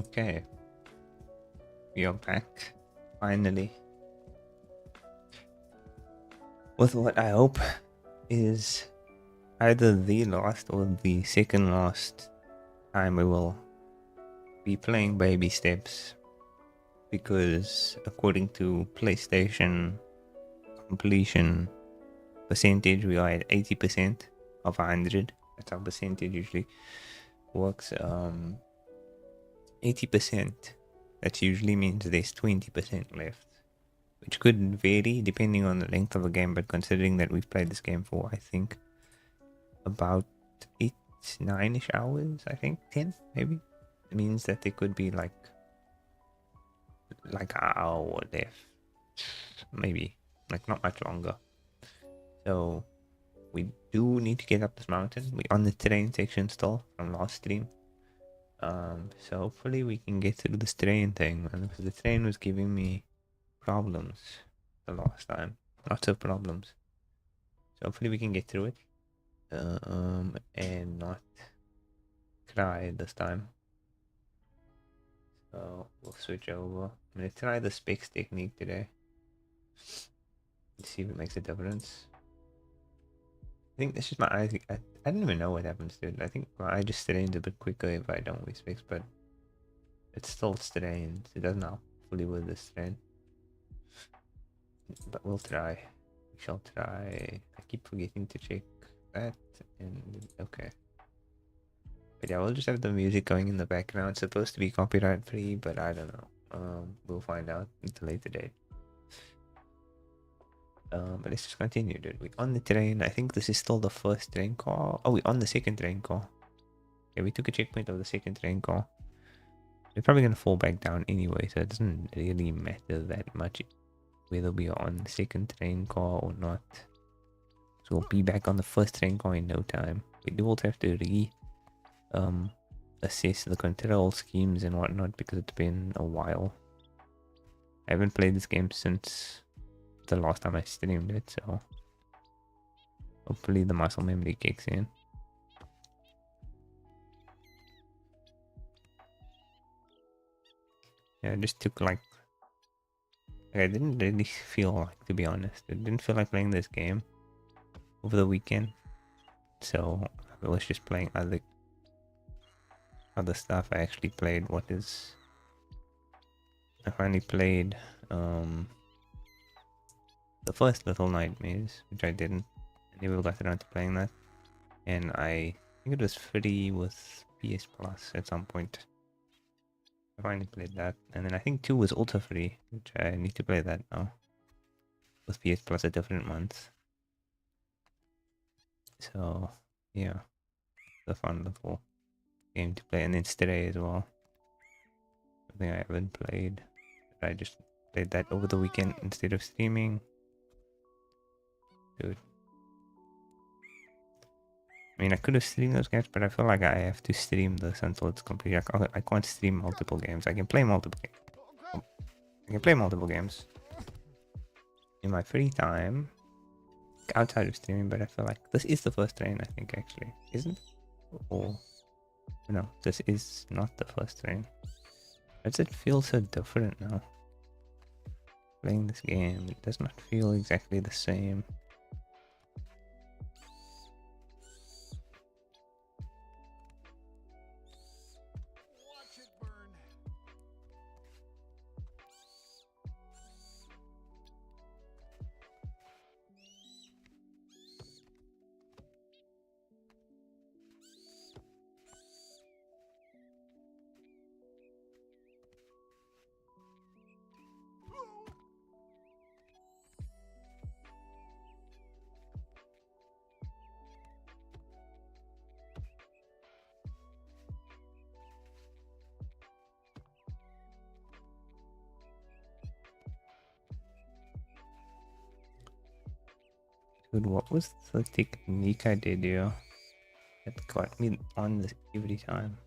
Okay, we are back finally with what I hope is either the last or the second last time we will be playing Baby Steps, because according to PlayStation completion percentage, we are at 80% of 100. That's how percentage usually works. 80%, that usually means there's 20% left, which could vary depending on the length of the game, but considering that we've played this game for, I think, about 9-ish hours, I think 10 maybe, it means that there could be like an hour left, maybe, like not much longer. So we do need to get up this mountain. We're on the terrain section still from last stream. So hopefully we can get through this terrain thing, man, because the terrain was giving me problems the last time. Lots of problems. So hopefully we can get through it. And not cry this time. So we'll switch over. I'm gonna try the specs technique today. Let's see if it makes a difference. I think this is my eye. I don't even know what happens to it. I think my eye just strains a bit quicker if I don't wear specs, but it still strains. It doesn't now fully with the strain. But we'll try. We shall try. I keep forgetting to check that. And okay. But yeah, we'll just have the music going in the background. It's supposed to be copyright free, but I don't know. We'll find out at a later date. But let's just continue, dude. We're on the train. I think this is still the first train call. Oh, we're on the second train call. Yeah, we took a checkpoint of the second train call. We're probably gonna fall back down anyway, so it doesn't really matter that much whether we are on the second train call or not. So we'll be back on the first train call in no time. We do also have to assess the control schemes and whatnot, because it's been a while. I haven't played this game since the last time I streamed it, so hopefully the muscle memory kicks in. Yeah, it just took like I didn't really feel like, to be honest, I didn't feel like playing this game over the weekend, so I was just playing other stuff. I actually played I finally played the first Little Nightmares, which I didn't. I never got around to playing that, and I think it was free with PS Plus at some point. I finally played that, and then I think 2 was also free, which I need to play that now with PS Plus at different months. So yeah, it's a fun little game to play, and then Stray as well. Something I haven't played. I just played that over the weekend instead of streaming. Dude. I mean, I could have streamed those games, but I feel like I have to stream this until it's complete. I can't stream multiple games. I can play multiple games. I can play multiple games in my free time outside of streaming, but I feel like this is the first train, I think, actually. Isn't it? Or no, this is not the first train. Why does it feel so different now? Playing this game, it does not feel exactly the same. Dude, what was the technique I did here? That got me on this every time.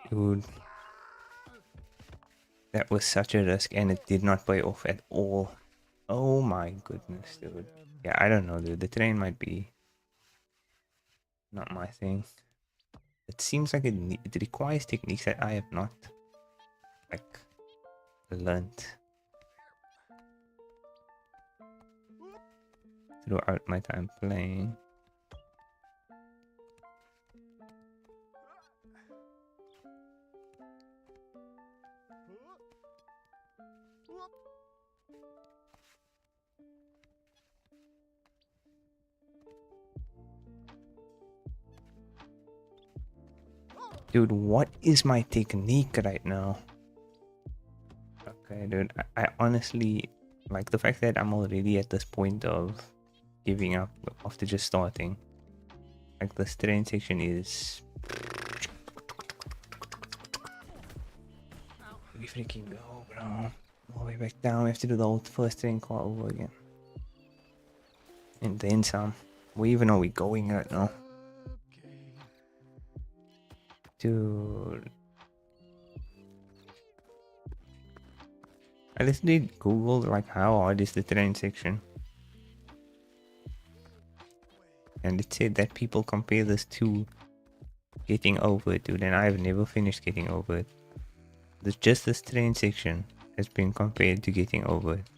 Dude, that was such a risk and it did not pay off at all. Oh my goodness, dude. Yeah, I don't know, dude. The train might be not my thing. It seems like it requires techniques that I have not, like, learnt throughout my time playing. Dude, what is my technique right now? Okay, dude, I honestly, like the fact that I'm already at this point of giving up after just starting. Like the terrain section is... We freaking go, bro. All the way back down, we have to do the old first train call over again. And then some. Where even are we going right now? Dude. I literally googled like how hard is the train section. And it said that people compare this to getting over it, dude. And I've never finished getting over it. Just this train section has been compared to getting over it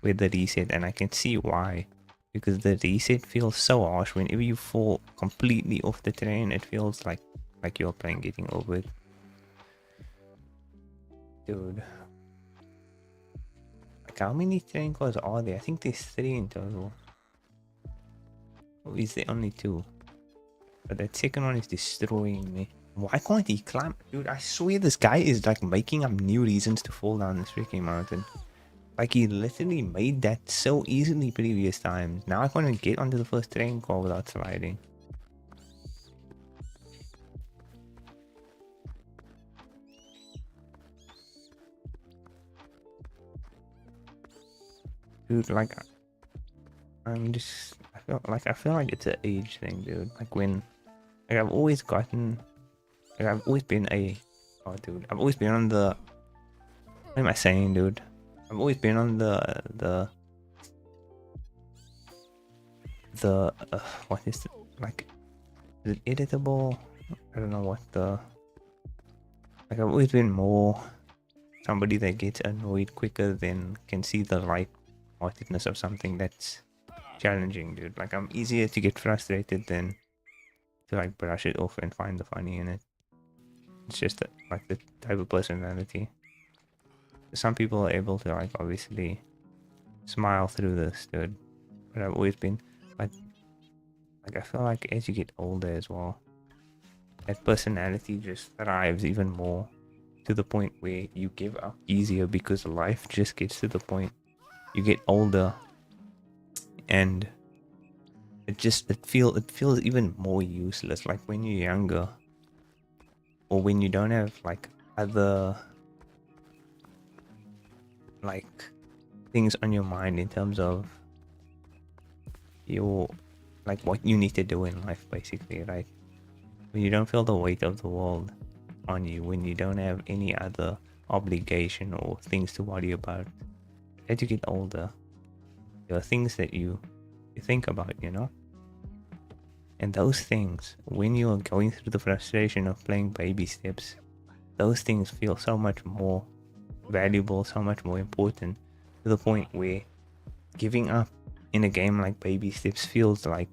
with the reset. And I can see why. Because the reset feels so harsh. Whenever you fall completely off the train, it feels like you're playing getting over it. Dude. Like how many train cars are there? I think there's 3 in total. Or is there only 2? But that second one is destroying me. Why can't he climb? Dude, I swear this guy is like making up new reasons to fall down this freaking mountain. Like he literally made that so easily previous times. Now I can't even get onto the first train car without sliding. Dude, like I'm just I feel like it's an age thing, dude. Like when like I've always gotten like I've always been a I've always been on the what am I saying, dude? I've always been on the what is it, like, is it editable? I don't know what the, like I've always been more somebody that gets annoyed quicker than can see the light-heartedness of something that's challenging, dude. Like I'm easier to get frustrated than to like brush it off and find the funny in it. It's just like the type of personality. Some people are able to like obviously smile through this, dude. But I've always been like I feel like as you get older as well, that personality just thrives even more to the point where you give up easier because life just gets to the point. You get older and it feels even more useless. Like when you're younger or when you don't have like other like things on your mind in terms of your like what you need to do in life, basically, right? When you don't feel the weight of the world on you, when you don't have any other obligation or things to worry about. As you get older, there are things that you think about, you know? And those things, when you're going through the frustration of playing baby steps, those things feel so much more valuable, so much more important, to the point where giving up in a game like baby steps feels like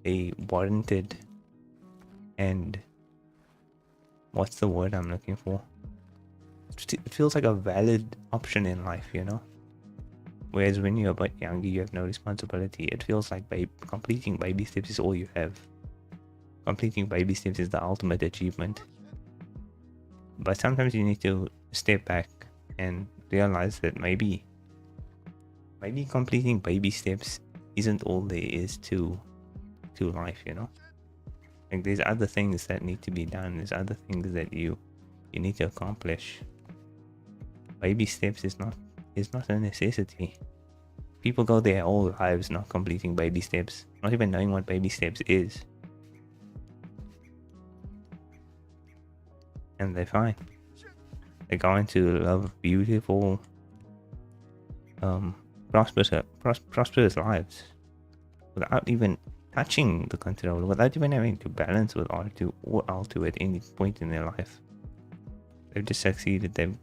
a warranted and what's the word I'm looking for? It feels like a valid option in life, you know? Whereas when you're a bit younger, you have no responsibility. It feels like completing baby steps is all you have. Completing baby steps is the ultimate achievement. But sometimes you need to step back and realize that maybe maybe completing baby steps isn't all there is to life, you know? Like there's other things that need to be done. There's other things that you need to accomplish. Baby steps is not a necessity. People go their whole lives not completing baby steps, not even knowing what baby steps is. And they're fine. They go into love beautiful, prosperous lives without even touching the controller, without even having to balance with R2 or L2 at any point in their life. They've just succeeded. They've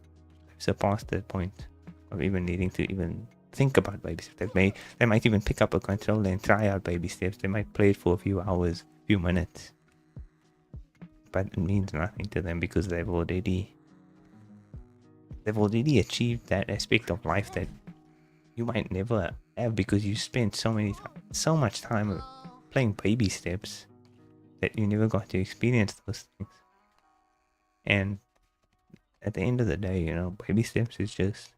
surpassed that point of even needing to even think about baby steps. They might even pick up a controller and try out baby steps. They might play it for a few hours, few minutes, but it means nothing to them because they've already achieved that aspect of life that you might never have because you spent so much time playing baby steps that you never got to experience those things. And at the end of the day, you know, baby steps is just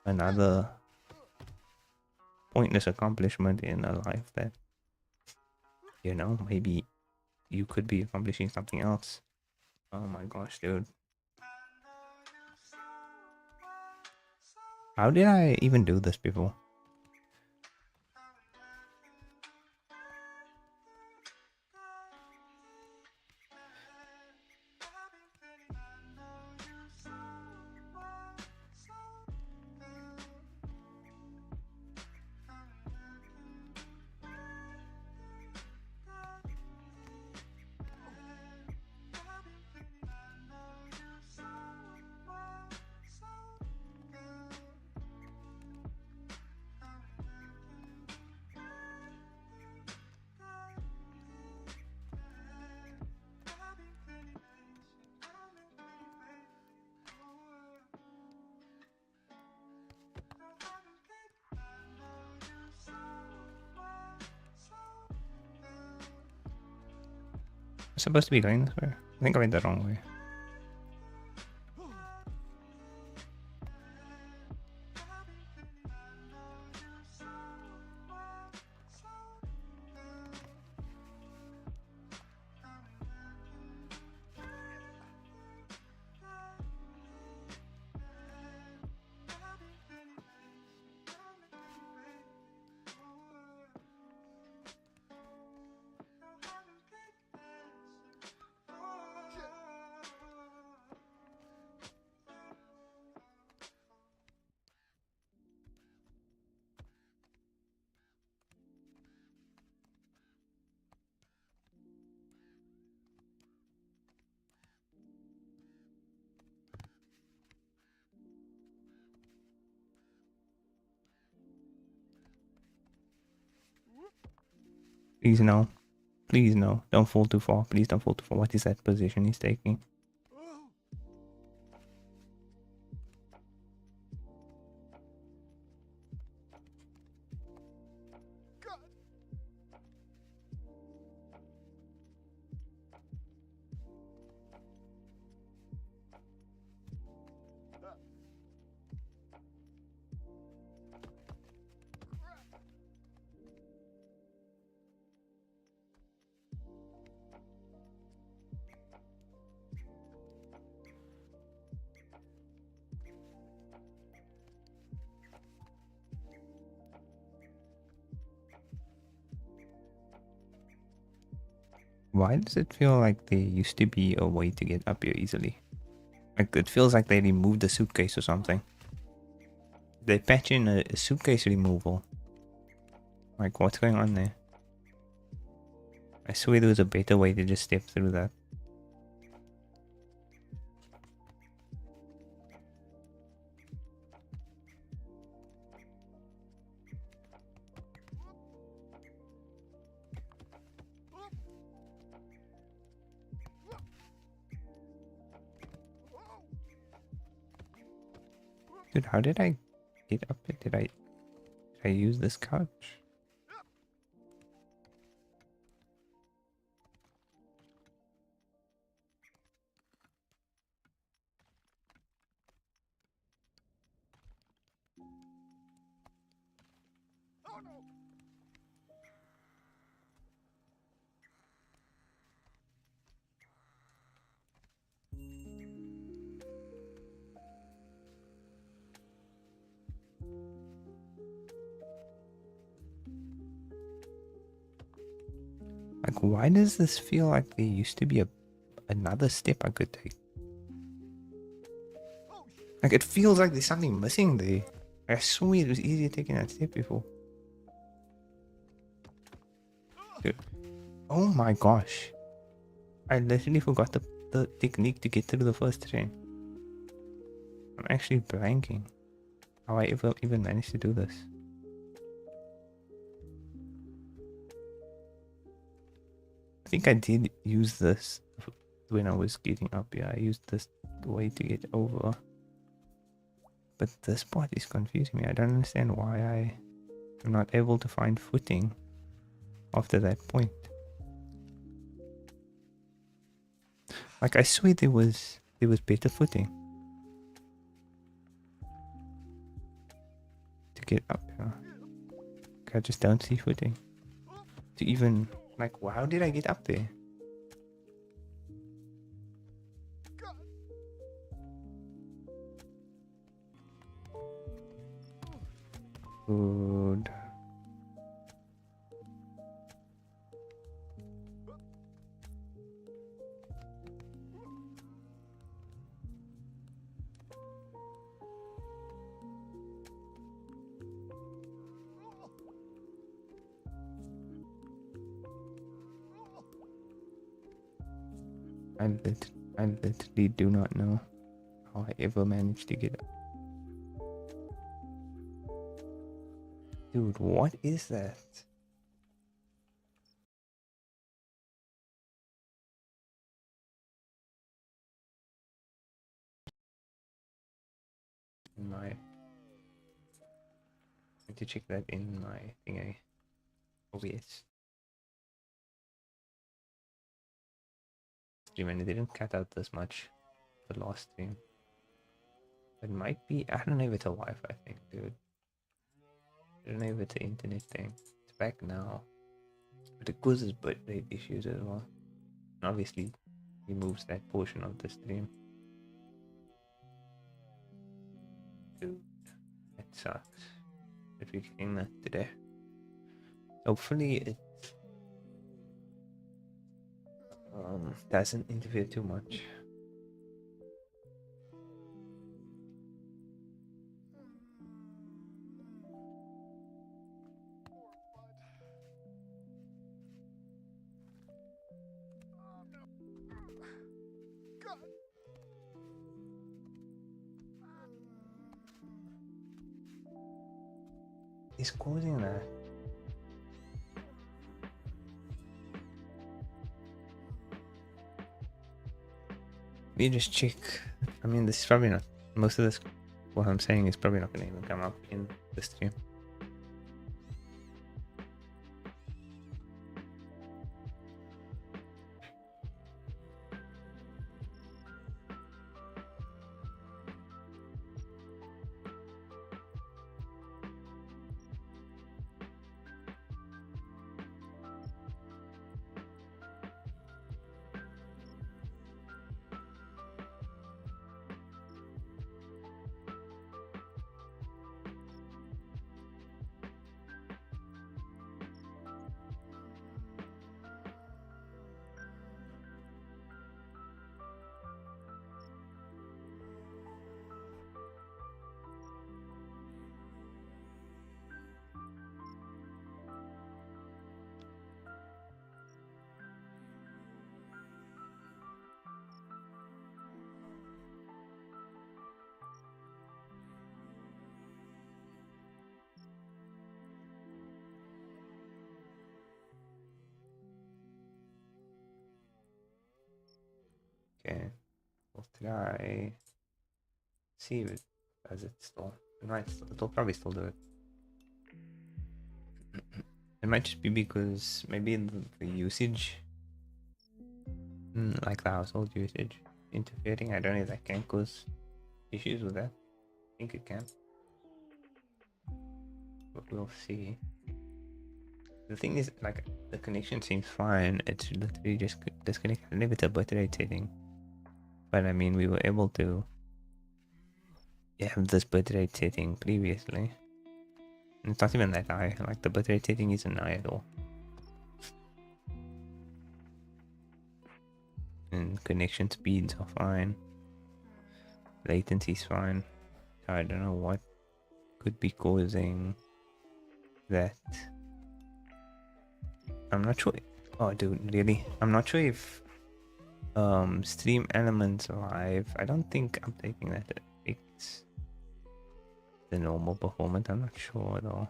another pointless accomplishment in a life that, you know, maybe you could be accomplishing something else. Oh my gosh, dude. How did I even do this before? I'm supposed to be going this way? I think I went the wrong way. Please no. Please no. Don't fall too far. Please don't fall too far. What is that position he's taking? Why does it feel like there used to be a way to get up here easily? Like it feels like they removed the suitcase or something. They patch in a suitcase removal. Like what's going on there? I swear there was a better way to just step through that. Dude, how did I get up it? Did I use this couch? Like, why does this feel like there used to be another step I could take? Like, it feels like there's something missing there. I swear it was easier taking that step before. Dude. Oh my gosh. I literally forgot the technique to get through the first train. I'm actually blanking how I even managed to do this. I think I did use this when I was getting up here. I used this way to get over. But this part is confusing me. I don't understand why I am not able to find footing after that point. Like, I swear there was better footing to get up here. Like, I just don't see footing to even, like, how did I get up there? Good. I literally do not know how I ever managed to get up. Dude, what is that? In my... I need to check that in my thingy. OBS. Stream, and it didn't cut out this much the last stream. It might be, I don't know if it's a Wi-Fi thing, dude. I don't know if it's an internet thing. It's back now. But it causes bitrate issues as well. And obviously removes that portion of the stream. Dude, that sucks. But we're getting that today. Hopefully it doesn't interfere too much. It's causing that. We just check. I mean, this is probably not, most of this, what I'm saying is probably not going to even come up in the stream. Okay, we'll try. See if it does it still. It'll probably still do it. It might just be because maybe the usage, like the household usage, interfering. I don't know if that can cause issues with that. I think it can, but we'll see. The thing is, like, the connection seems fine. It's literally just disconnected. I don't know if it's a bitrate setting, but I mean, we were able to have this bitrate setting previously. And it's not even that high. Like, the bitrate setting isn't high at all. And connection speeds are fine. Latency's fine. I don't know what could be causing that. I'm not sure. Oh, dude, really? I'm not sure if stream elements live. I don't think updating that affects the normal performance. I'm not sure at all.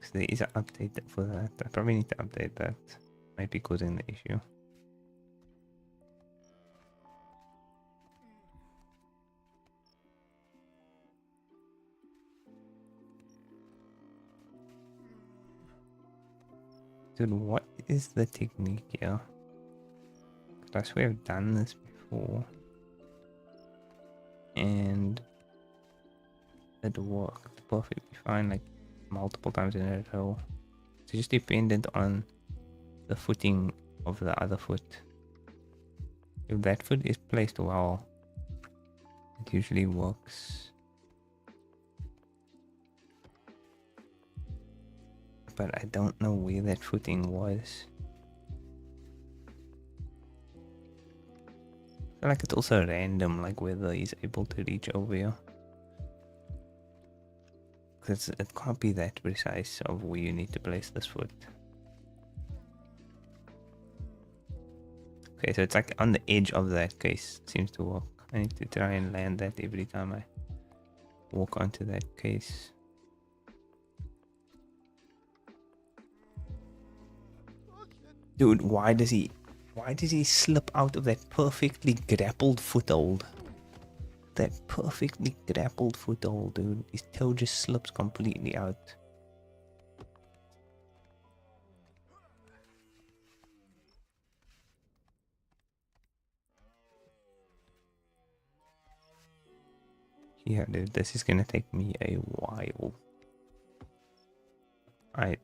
So there is an update for that. I probably need to update that. Might be causing the issue. Dude, what is the technique here? I swear I've done this before. And it worked perfectly fine, like multiple times in a row. It's just dependent on the footing of the other foot. If that foot is placed well, it usually works. But I don't know where that footing was. I feel like it's also random, like whether he's able to reach over here. Because it can't be that precise of where you need to place this foot. Okay, so it's like on the edge of that case. Seems to work. I need to try and land that every time I walk onto that case. Dude, why does he slip out of that perfectly grappled foothold? That perfectly grappled foothold, dude. His toe just slips completely out. Yeah, dude, this is gonna take me a while. I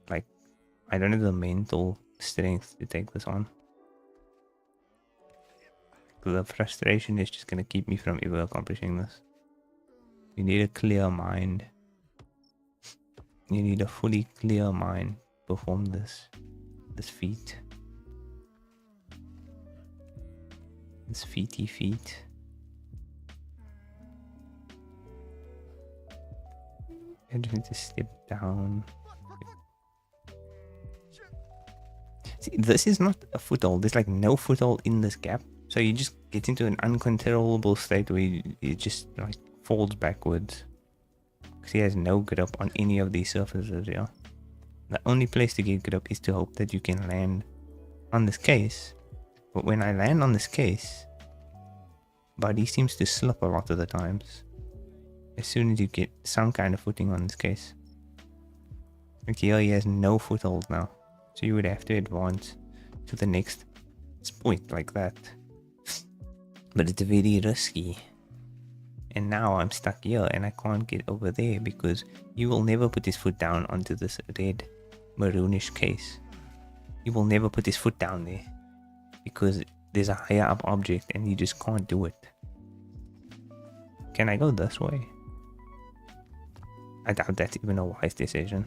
don't have the mental strength to take this on. The frustration is just gonna keep me from ever accomplishing this. You need a clear mind. You need a fully clear mind to perform this feat. This feety feat. I just need to step down. See, this is not a foothold. There's like no foothold in this gap. So you just get into an uncontrollable state where it just like falls backwards. Because he has no grip on any of these surfaces here. The only place to get grip is to hope that you can land on this case. But when I land on this case, body seems to slip a lot of the times. As soon as you get some kind of footing on this case. Like here he has no foothold now. So you would have to advance to the next point like that. But it's very risky. And now I'm stuck here and I can't get over there because he will never put his foot down onto this red maroonish case. He will never put his foot down there because there's a higher up object and he just can't do it. Can I go this way? I doubt that's even a wise decision.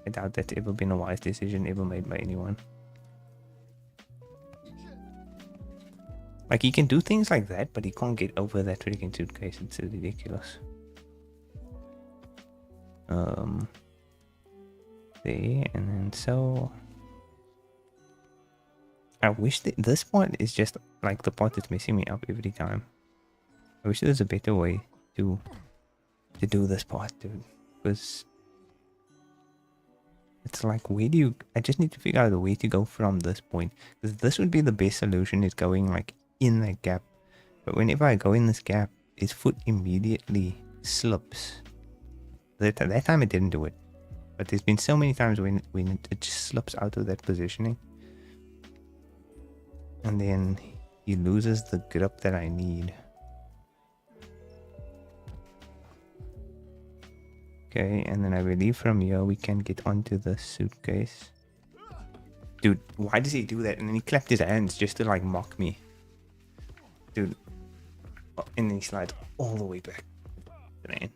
I doubt that's ever been a wise decision ever made by anyone. Like, he can do things like that, but he can't get over that freaking suitcase. It's ridiculous. There, and then so... I wish that this part is just, like, the part that's messing me up every time. I wish there was a better way to do this part, dude. Because... it's like, where do you... I just need to figure out a way to go from this point. Because this would be the best solution, is going, like, in that gap. But whenever I go in this gap, his foot immediately slips. That time it didn't do it. But there's been so many times when it just slips out of that positioning. And then he loses the grip that I need. Okay, and then I believe from here we can get onto the suitcase. Dude, why does he do that? And then he clapped his hands just to like mock me. Dude. Oh, and then he slides all the way back. Man.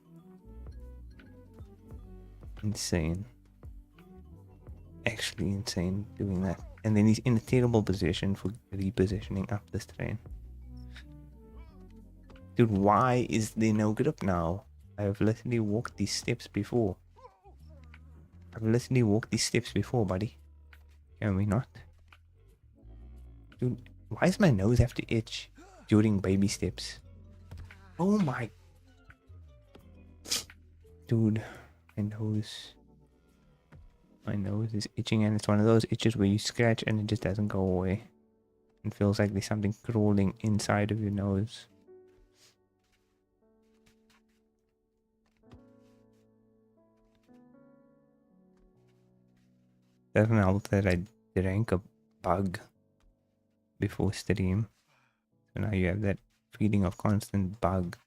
Insane. actually insane doing that. And then he's in a terrible position for repositioning up this train. Dude, why is there no grip now? I've literally walked these steps before. Buddy. Can we not? Dude, why does my nose have to itch during baby steps? Oh my... Dude, my nose is itching, and it's one of those itches where you scratch and it just doesn't go away. It feels like there's something crawling inside of your nose. Doesn't help that I drank a bug before stream. So now you have that feeling of constant bug.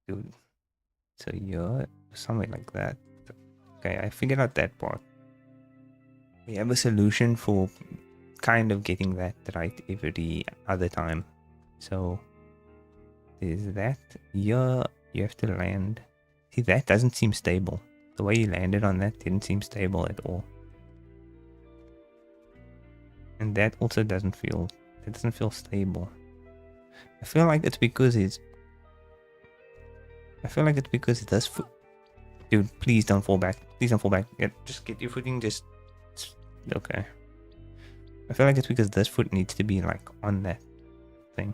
Dude. So yeah, something like that. Okay, I figured out that part. We have a solution for kind of getting that right every other time. So there's that. Yeah, you have to land. See, that doesn't seem stable. The way you landed on that didn't seem stable at all. And that also doesn't feel stable. I feel like it's because it does foot. Dude, please don't fall back. Just get your footing. Okay. I feel like it's because this foot needs to be like on that thing.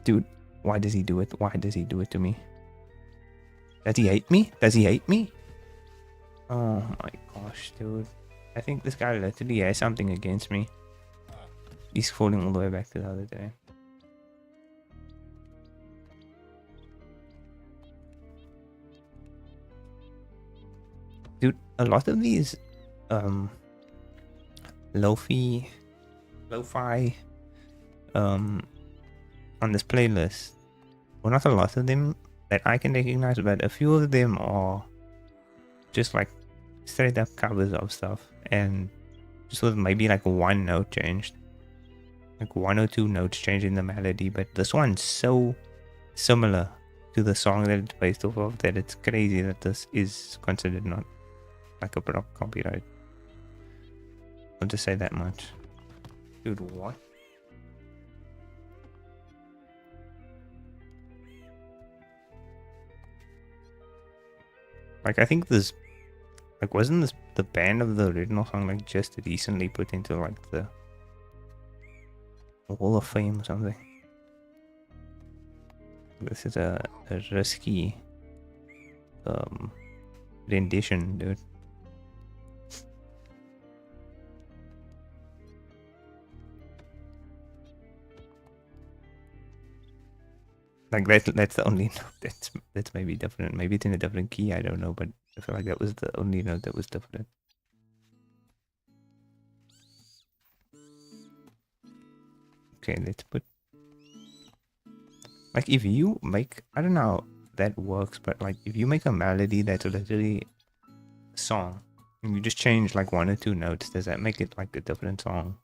Dude, why does he do it? Why does he do it to me? Does he hate me? Oh my gosh, dude. I think this guy literally has something against me. He's falling all the way back to the other day. Dude, a lot of these lo-fi on this playlist, well, not a lot of them that I can recognize, but a few of them are just like straight up covers of stuff, and just with maybe like one note changed, like 1 or 2 notes changed in the melody, but this one's so similar to the song that it's based off of that it's crazy that this is considered not like a proper copyright. I'll just say that much. Dude, what? Like, I think this, like, wasn't this the band of the original song like just recently put into like the Hall of Fame or something? This is a risky rendition, dude. Like that's the only note that's maybe different. Maybe it's in a different key, I don't know, but I feel like that was the only note that was different. Okay, let's put, like, if you make, I don't know how that works, but like if you make a melody that's literally a song and you just change like 1 or 2 notes, does that make it like a different song?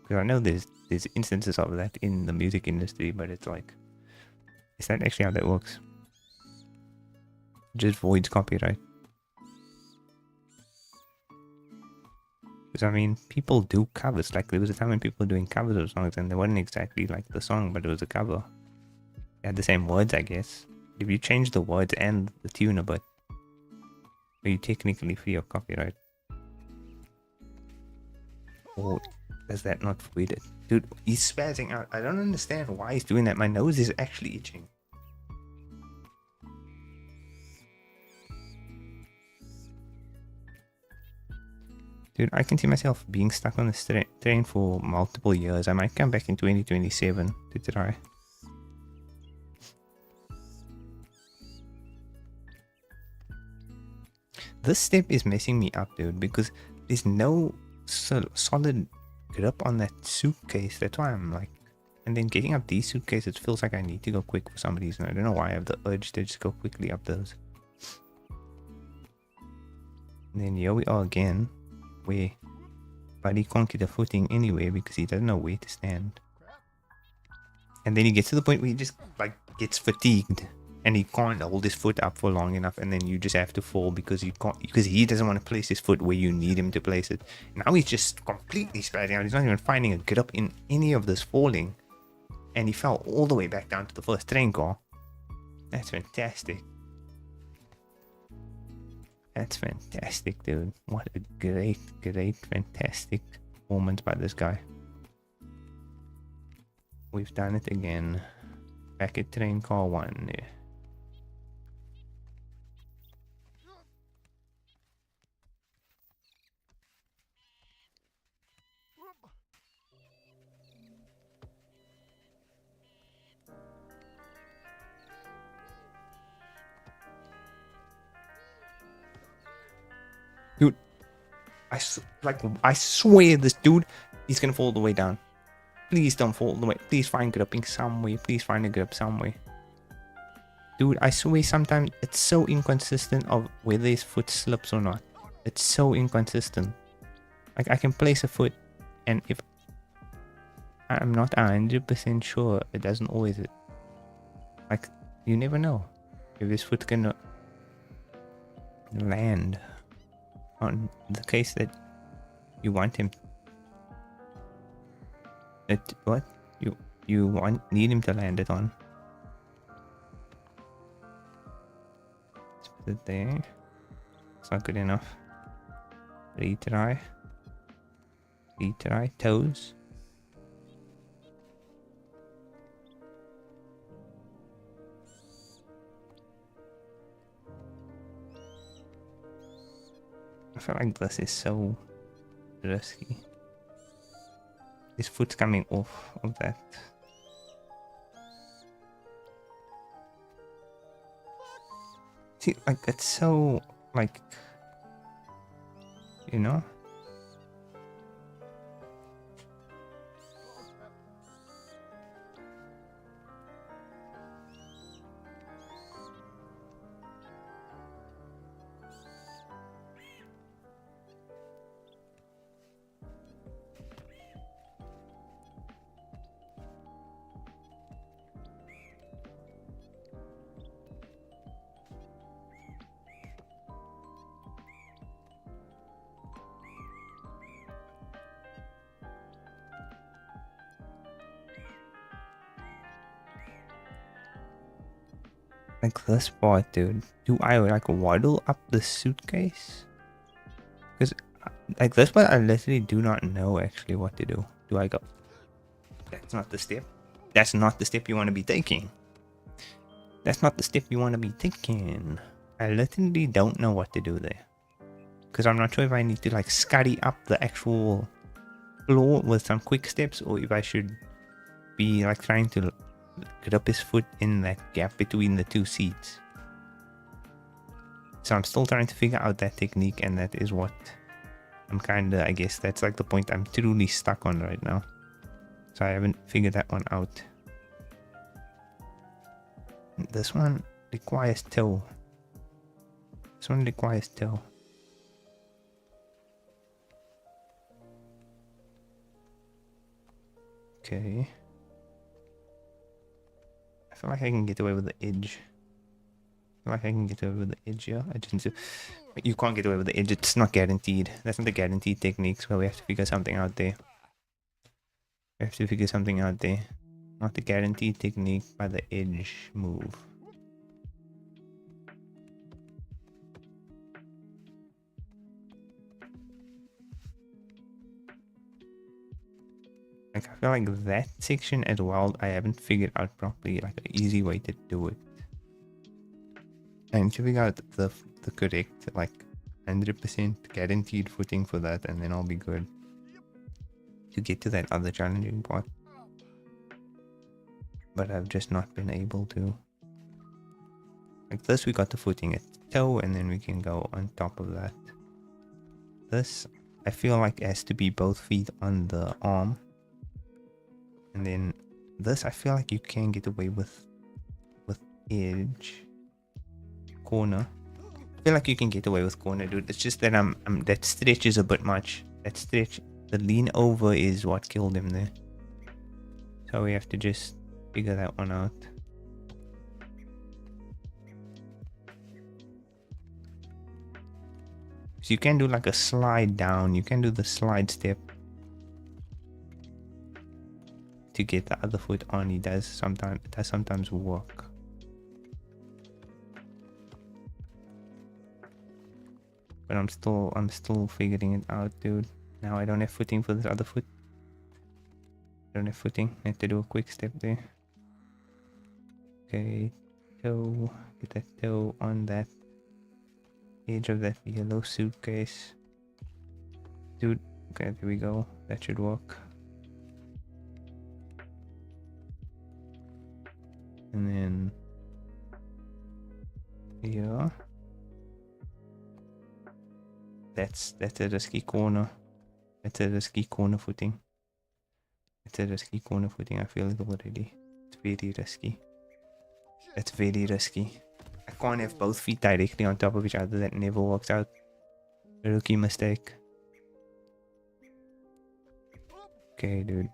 Because I know there's instances of that in the music industry, but it's like, is that actually how that works? Just voids copyright. Because I mean, people do covers. Like there was a time when people were doing covers of songs and they weren't exactly like the song, but it was a cover. It had the same words, I guess. If you change the words and the tune a bit, are you technically free of copyright? Or does that not void it? Dude, he's spazzing out. I don't understand why he's doing that. My nose is actually itching. Dude, I can see myself being stuck on this train for multiple years. I might come back in 2027 to try. This step is messing me up, dude, because there's no solid grip on that suitcase. That's why I'm like, and then getting up these suitcases, it feels like I need to go quick for some reason. I don't know why I have the urge to just go quickly up those. And then here we are again, where Buddy can't get a footing anywhere because he doesn't know where to stand. And then he gets to the point where he just like gets fatigued and he can't hold his foot up for long enough, and then you just have to fall because he doesn't want to place his foot where you need him to place it. Now he's just completely spreading out. He's not even finding a grip in any of this falling, and he fell all the way back down to the first train car. That's fantastic. That's fantastic, dude. What a great, fantastic performance by this guy. We've done it again. Back at train car 1. Yeah. Dude, I swear this dude, he's gonna fall all the way down. Please don't fall all the way. Please find gripping some way. Please find a grip some way. Dude, I swear sometimes it's so inconsistent of whether his foot slips or not. It's so inconsistent. Like I can place a foot, and if I'm not 100% sure, it doesn't always. Like you never know if his foot can land on the case that you want him. What you need him to land it on. Let's put it there. It's not good enough. Retry. Toes. I feel like this is so risky. His foot's coming off of that. See, like, it's so, like, you know? Like this part, dude. Do I like waddle up the suitcase? Because like this part, I literally do not know actually what to do. Do I go? That's not the step. That's not the step you want to be taking. That's not the step you want to be taking. I literally don't know what to do there. Because I'm not sure if I need to like scurry up the actual floor with some quick steps, or if I should be like trying to grip his foot in that gap between the two seats. So I'm still trying to figure out that technique, and that is what I'm kinda, I guess that's like the point I'm truly stuck on right now. So I haven't figured that one out. This one requires toe. This one requires toe. Okay. I feel like I can get away with the edge. I feel like I can get away with the edge here. I just need to... You can't get away with the edge. It's not guaranteed. That's not the guaranteed techniques. Well, we have to figure something out there. We have to figure something out there. Not the guaranteed technique by the edge move. Like, I feel like that section as well, I haven't figured out properly, like an easy way to do it. I need to figure out the correct, like 100% guaranteed footing for that, and then I'll be good to get to that other challenging part. But I've just not been able to. Like this, we got the footing at the toe, and then we can go on top of that. This, I feel like, has to be both feet on the arm. And then this, I feel like you can get away with edge. Corner. I feel like you can get away with corner, dude. It's just that that stretch is a bit much. That stretch, the lean over is what killed him there. So we have to just figure that one out. So you can do like a slide down. You can do the slide step to get the other foot on. It does sometimes work. But I'm still figuring it out, dude. Now I don't have footing for this other foot. I don't have footing. I have to do a quick step there. Okay, toe. Get that toe on that edge of that yellow suitcase. Dude, okay, there we go. That should work. And then yeah. That's a risky corner. That's a risky corner footing. It's a risky corner footing. I feel it already. It's very risky. It's very risky. I can't have both feet directly on top of each other. That never works out. A rookie mistake. Okay, dude.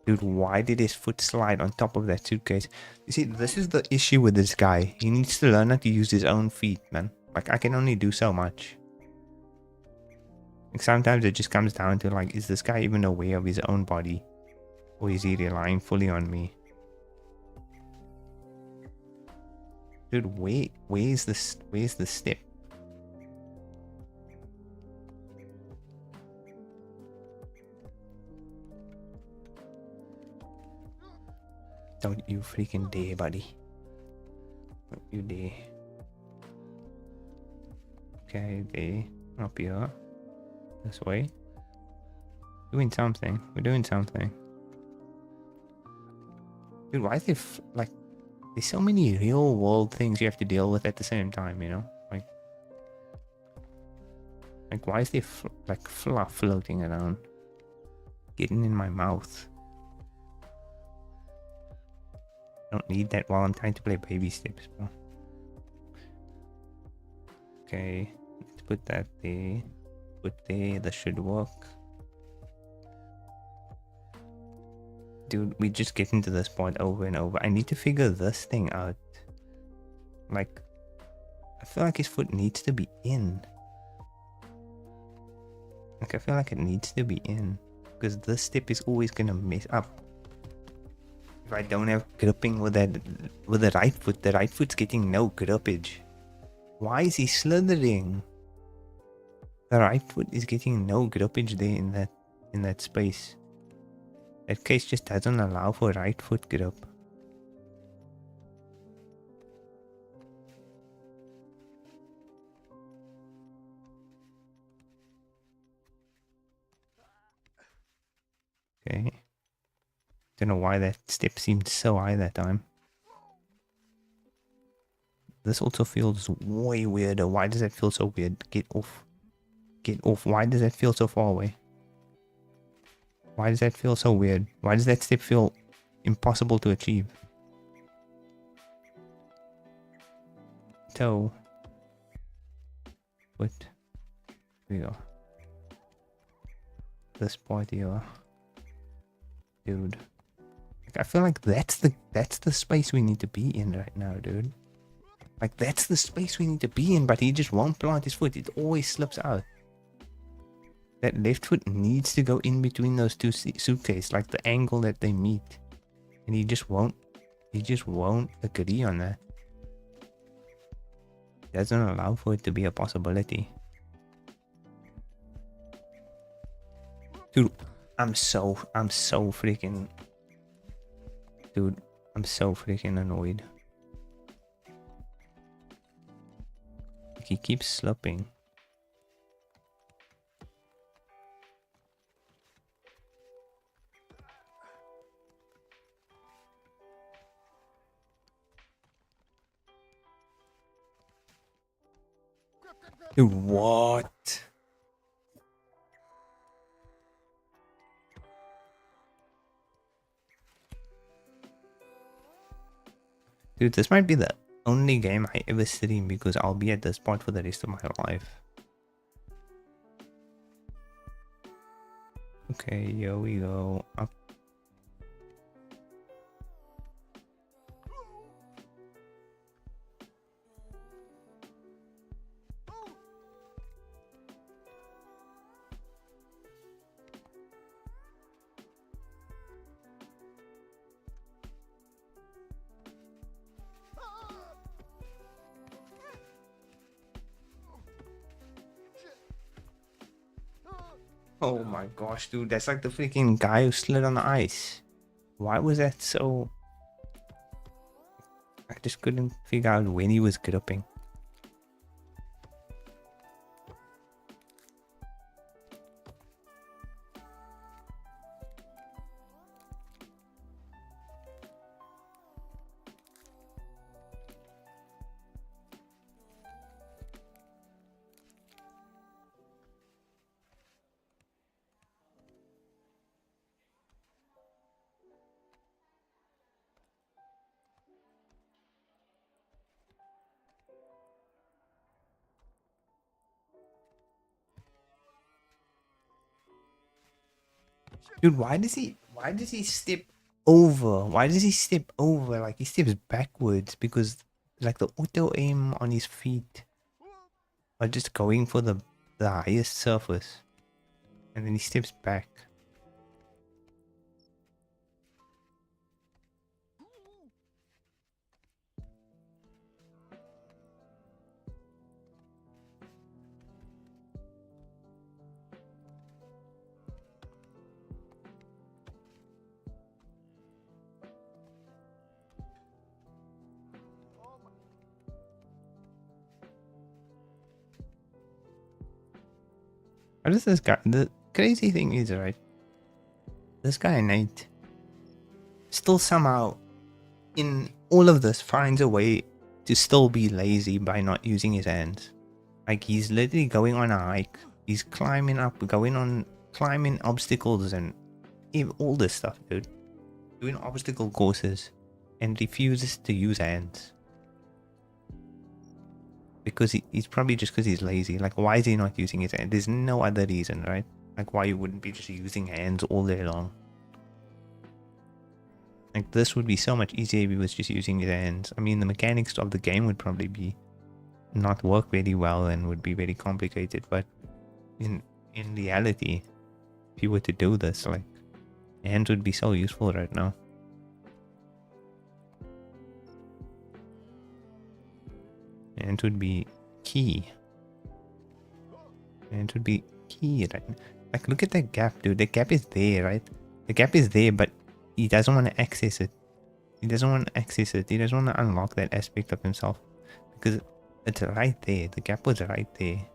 Dude, why did his foot slide on top of that suitcase? You see, this is the issue with this guy. He needs to learn how to use his own feet, man. Like, I can only do so much. Like, sometimes it just comes down to, like, is this guy even aware of his own body? Or is he relying fully on me? Dude, where's the step? Don't you freaking dare, buddy. Don't you dare. Okay, there. Up here. This way. Doing something. We're doing something. Dude, why is there like... There's so many real world things you have to deal with at the same time, you know? Like why is there like fluff floating around? Getting in my mouth. I don't need that while I'm trying to play baby steps, bro. Okay, let's put that there. Put there, that should work. Dude, we just get into this point over and over. I need to figure this thing out. Like, I feel like his foot needs to be in. Like, I feel like it needs to be in. Because this step is always gonna mess up. If I don't have gripping with the right foot, the right foot's getting no grippage. Why is he slithering? The right foot is getting no grippage there in that space. That case just doesn't allow for right foot grip. Okay. Don't know why that step seemed so high that time. This also feels way weirder. Why does that feel so weird? Get off. Get off. Why does that feel so far away? Why does that feel so weird? Why does that step feel impossible to achieve? Toe. Foot. Here we go. This part here. Dude. Like, I feel like that's the space we need to be in right now, dude. Like, that's the space we need to be in, but he just won't plant his foot. It always slips out. That left foot needs to go in between those two suitcases, like the angle that they meet. And he just won't agree on that. Doesn't allow for it to be a possibility. Dude, I'm so freaking... Dude, I'm so freaking annoyed. He keeps slipping. Dude, what? Dude, this might be the only game I ever stream because I'll be at this point for the rest of my life. Okay, here we go. Up. Oh my gosh, dude, that's like the freaking guy who slid on the ice. Why was that so... I just couldn't figure out when he was gripping. Dude, why does he step over? Why does he step over? Like he steps backwards because like the auto aim on his feet are just going for the highest surface. And then he steps back. How does this guy... The crazy thing is, right? This guy, Nate, still somehow, in all of this, finds a way to still be lazy by not using his hands. Like, he's literally going on a hike. He's climbing up, climbing obstacles and all this stuff, dude. Doing obstacle courses and refuses to use hands. Because he's probably just because he's lazy. Like, why is he not using his hands? There's no other reason, right? Like, why you wouldn't be just using hands all day long. Like, this would be so much easier if he was just using his hands. I mean, the mechanics of the game would probably be not work very well and would be very complicated. But in reality, if you were to do this, like, hands would be so useful right now. Hands would be key. Hands would be key, right? Like, look at that gap, dude. The gap is there, right? The gap is there, but he doesn't want to access it. He doesn't want to access it. He doesn't want to unlock that aspect of himself. Because it's right there. The gap was right there.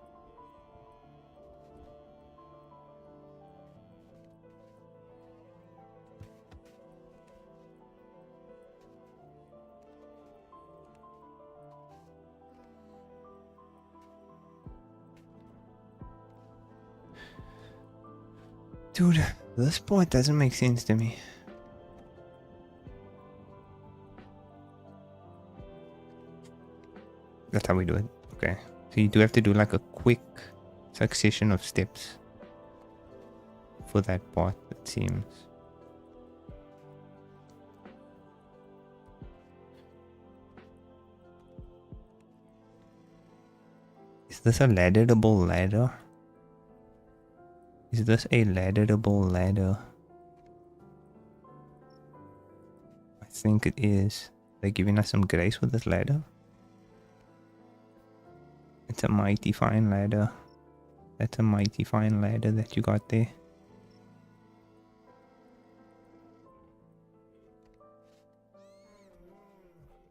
Dude, this part doesn't make sense to me. That's how we do it. Okay. So you do have to do like a quick succession of steps for that part, it seems. Is this a ladderable ladder? Is this a ladderable ladder? I think it is. They're giving us some grace with this ladder. It's a mighty fine ladder. That's a mighty fine ladder that you got there.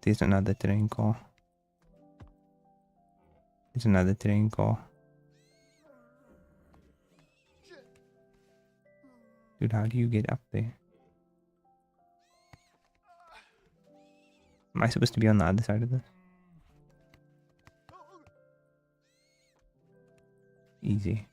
There's another train car. There's another train car. Dude, how do you get up there? Am I supposed to be on the other side of this? Easy.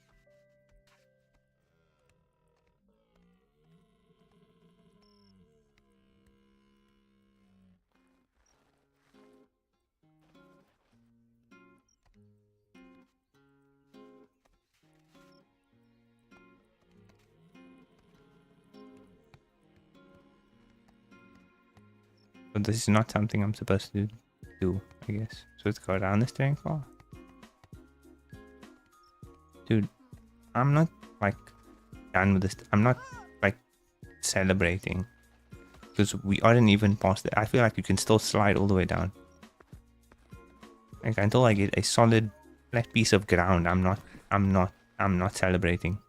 But this is not something I'm supposed to do, I guess. So let's go down this train car. Dude, I'm not like done with this. I'm not like celebrating because we aren't even past it. I feel like you can still slide all the way down. Like until I get a solid flat piece of ground, I'm not celebrating.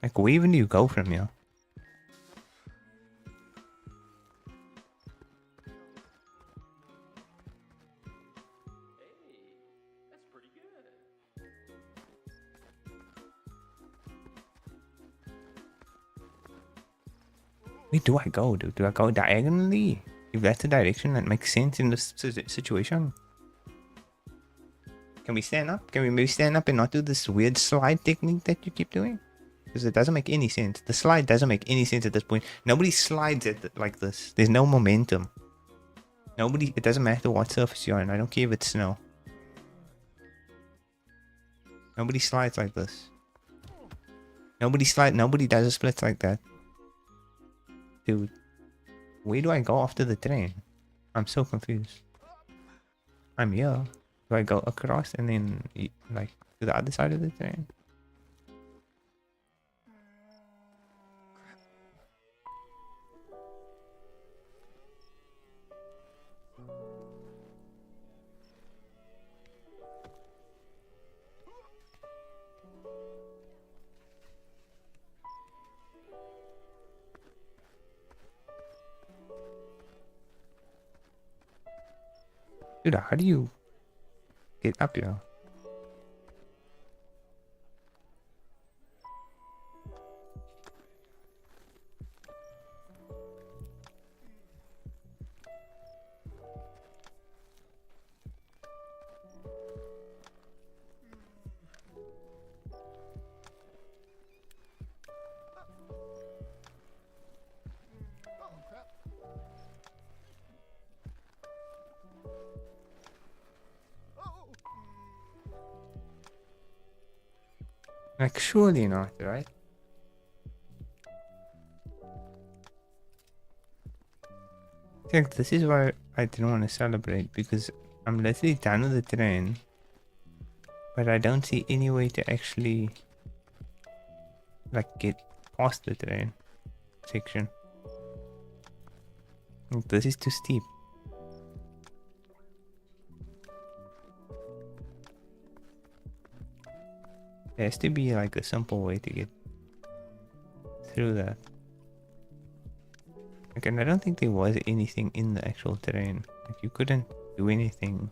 Like, where even do you go from here? Where do I go, dude? Do I go diagonally? If that's the direction that makes sense in this situation. Can we stand up? Can we maybe stand up and not do this weird slide technique that you keep doing? Because it doesn't make any sense. The slide doesn't make any sense at this point. Nobody slides it like this. There's no momentum. Nobody, it doesn't matter what surface you're on. I don't care if it's snow. Nobody slides like this. Nobody does a split like that. Dude, where do I go after the train? I'm so confused. I'm here. Do I go across and then, like, to the other side of the train? Dude, how do you get up here? Like, surely not, right? I think this is why I didn't want to celebrate, because I'm literally done with the train, but I don't see any way to actually, like, get past the train section. This is too steep. There has to be like a simple way to get through that. Like, and I don't think there was anything in the actual terrain. Like, you couldn't do anything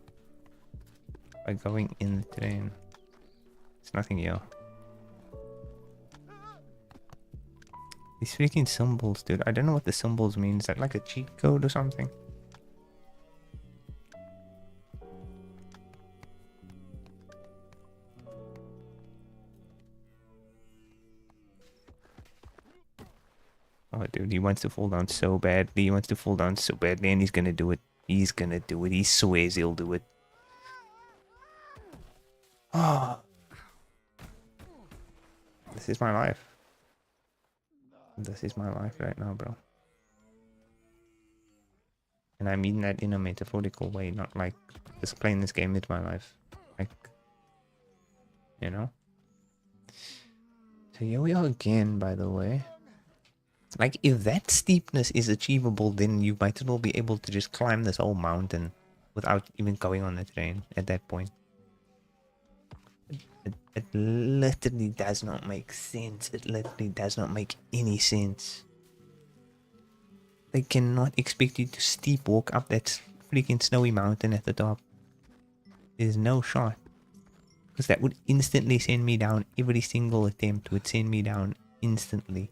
by going in the terrain. There's nothing here. These freaking symbols, dude. I don't know what the symbols mean. Is that like a cheat code or something? Oh, dude, he wants to fall down so badly. He wants to fall down so badly, and he's gonna do it. He's gonna do it. He swears he'll do it. Oh. This is my life. This is my life right now, bro. And I mean that in a metaphorical way, not like just playing this game is my life. Like, you know? So here we are again, by the way. Like, if that steepness is achievable, then you might as well be able to just climb this whole mountain without even going on the train at that point. It literally does not make sense. It literally does not make any sense. They cannot expect you to steep walk up that freaking snowy mountain at the top. There's no shot. Because that would instantly send me down. Every single attempt would send me down instantly.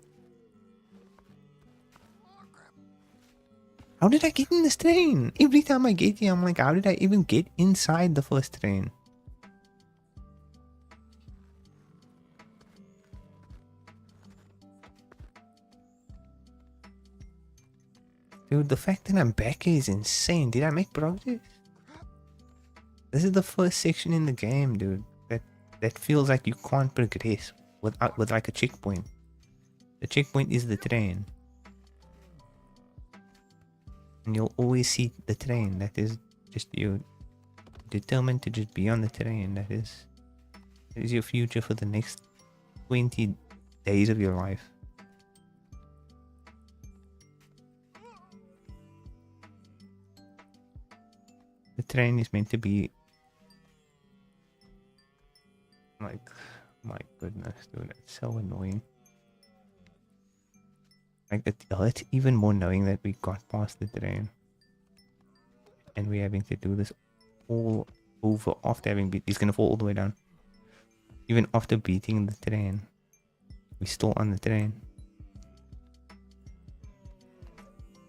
How did I get in this train? Every time I get here, I'm like, how did I even get inside the first train? Dude, the fact that I'm back here is insane. Did I make progress? This is the first section in the game, dude. That feels like you can't progress with like a checkpoint. The checkpoint is the train. And you'll always see the train. That is just you determined to just be on the train. That is your future for the next 20 days of your life. The train is meant to be like, my goodness, dude, that's so annoying. Like, it hurts even more knowing that we got past the terrain. And we're having to do this all over after having beat. He's gonna fall all the way down. Even after beating the terrain. We're still on the terrain.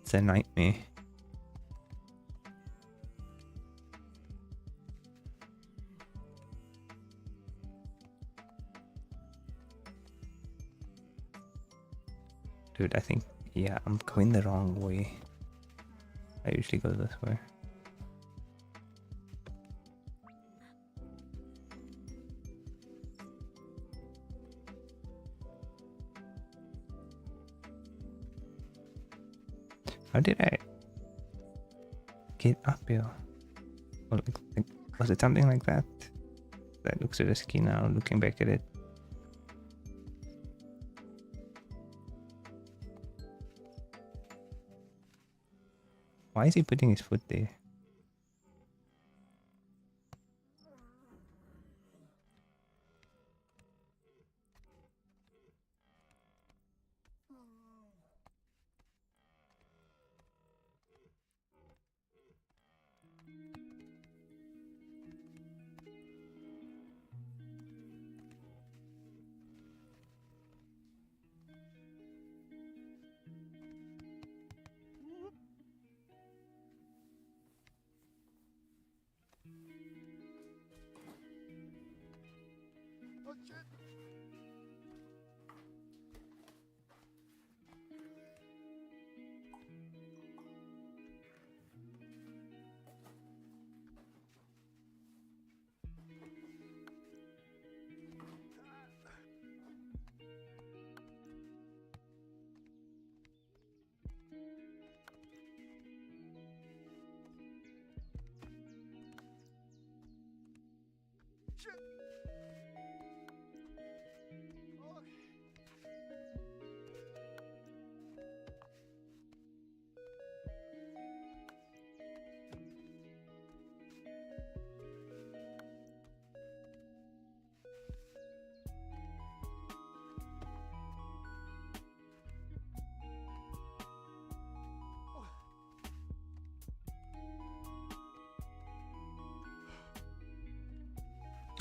It's a nightmare. Dude, I think, yeah, I'm going the wrong way. I usually go this way. How did I get up here? Oh, like, was it something like that? That looks risky now, looking back at it. Why is he putting his foot there?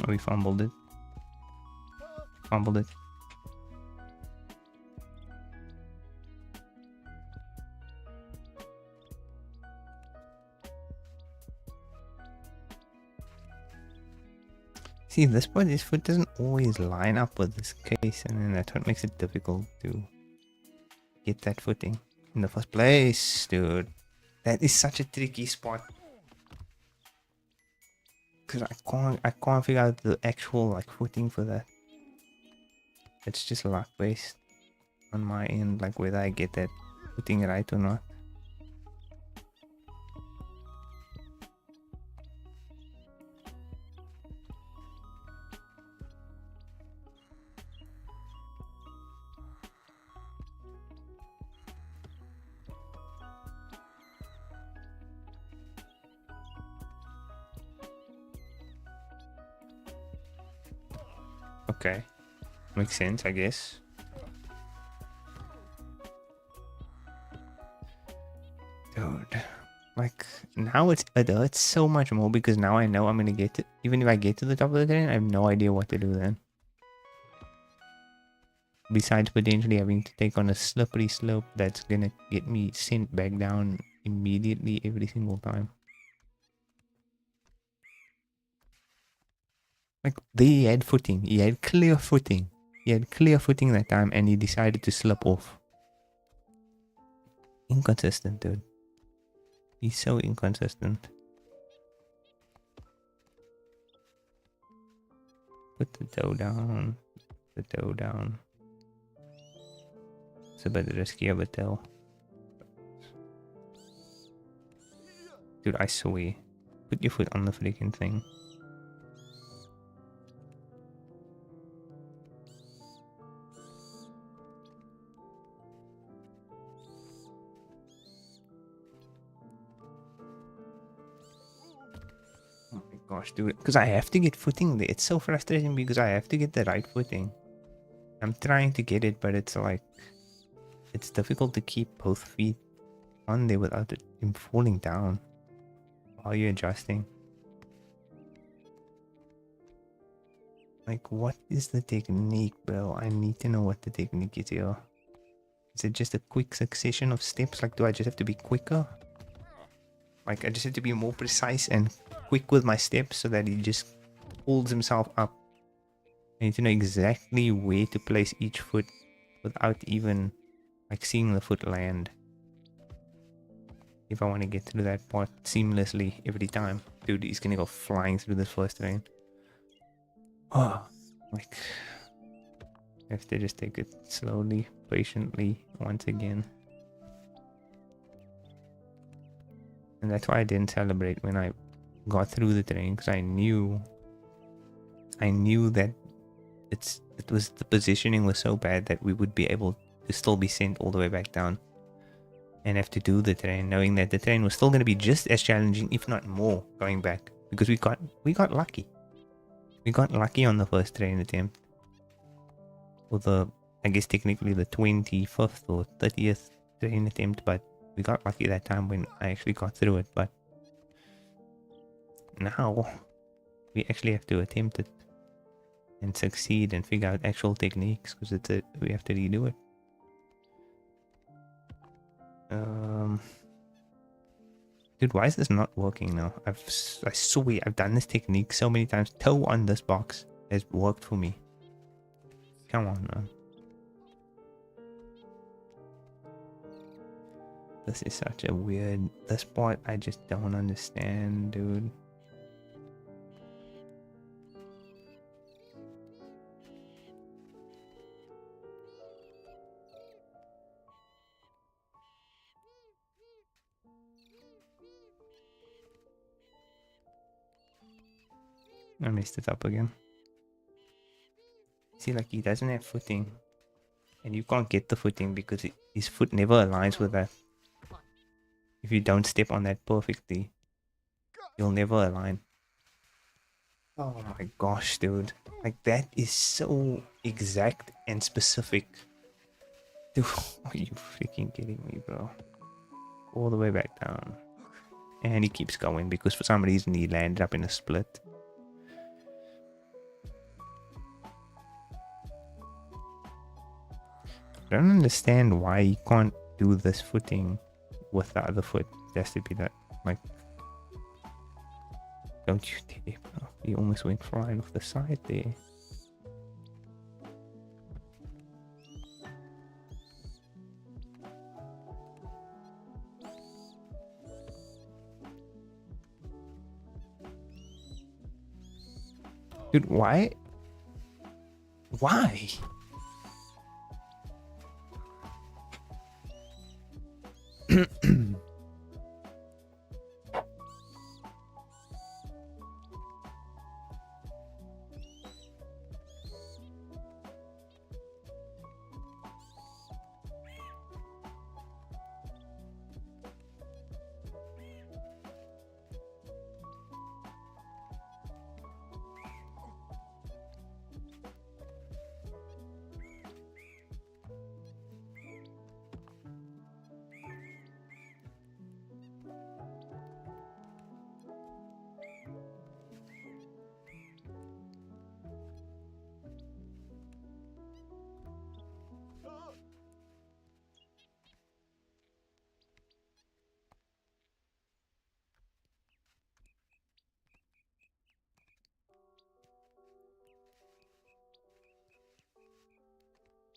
Oh, we fumbled it. Fumbled it. See, this part, his foot doesn't always line up with this case, and then that's what makes it difficult to get that footing in the first place, dude. That is such a tricky spot. Cause I can't figure out the actual like footing for that. It's just luck based on my end, like whether I get that footing right or not. Okay, makes sense, I guess. Dude, like now it hurts so much more because now I know I'm gonna get to, even if I get to the top of the train, I have no idea what to do then. Besides potentially having to take on a slippery slope that's gonna get me sent back down immediately every single time. Like, he had footing. He had clear footing. He had clear footing that time and he decided to slip off. Inconsistent, dude. He's so inconsistent. Put the toe down. The toe down. It's a bit risky of a toe. Dude, I swear. Put your foot on the freaking thing. Gosh, dude, because I have to get footing there. It's so frustrating because I have to get the right footing. I'm trying to get it, but it's like it's difficult to keep both feet on there without him falling down while you're adjusting. Like, what is the technique, bro? I need to know what the technique is here. Is it just a quick succession of steps? Like, do I just have to be quicker? Like, I just have to be more precise and quick with my steps so that he just pulls himself up. I need to know exactly where to place each foot without even, like, seeing the foot land. If I want to get through that part seamlessly every time. Dude, he's gonna go flying through this first terrain. Oh, like, I have to just take it slowly, patiently, once again. And that's why I didn't celebrate when I got through the terrain, because I knew that the positioning was so bad that we would be able to still be sent all the way back down and have to do the terrain, knowing that the terrain was still going to be just as challenging, if not more, going back, because we got lucky. We got lucky on the first terrain attempt, or I guess technically the 25th or 30th terrain attempt, but we got lucky that time when I actually got through it. But now we actually have to attempt it and succeed and figure out actual techniques, because we have to redo it. Dude, why is this not working now? I swear I've done this technique so many times. Toe on this box has worked for me. Come on, man. This is such a weird... This part I just don't understand, dude. I messed it up again. See, like, he doesn't have footing. And you can't get the footing because his foot never aligns with that. If you don't step on that perfectly, you'll never align. Oh my gosh, dude. Like, that is so exact and specific. Dude, are you freaking kidding me, bro? All the way back down. And he keeps going because for some reason he landed up in a split. I don't understand why he can't do this footing with the other foot. It has to be that, like... Don't you dare, bro. He almost went flying off the side there. Dude, why? Why?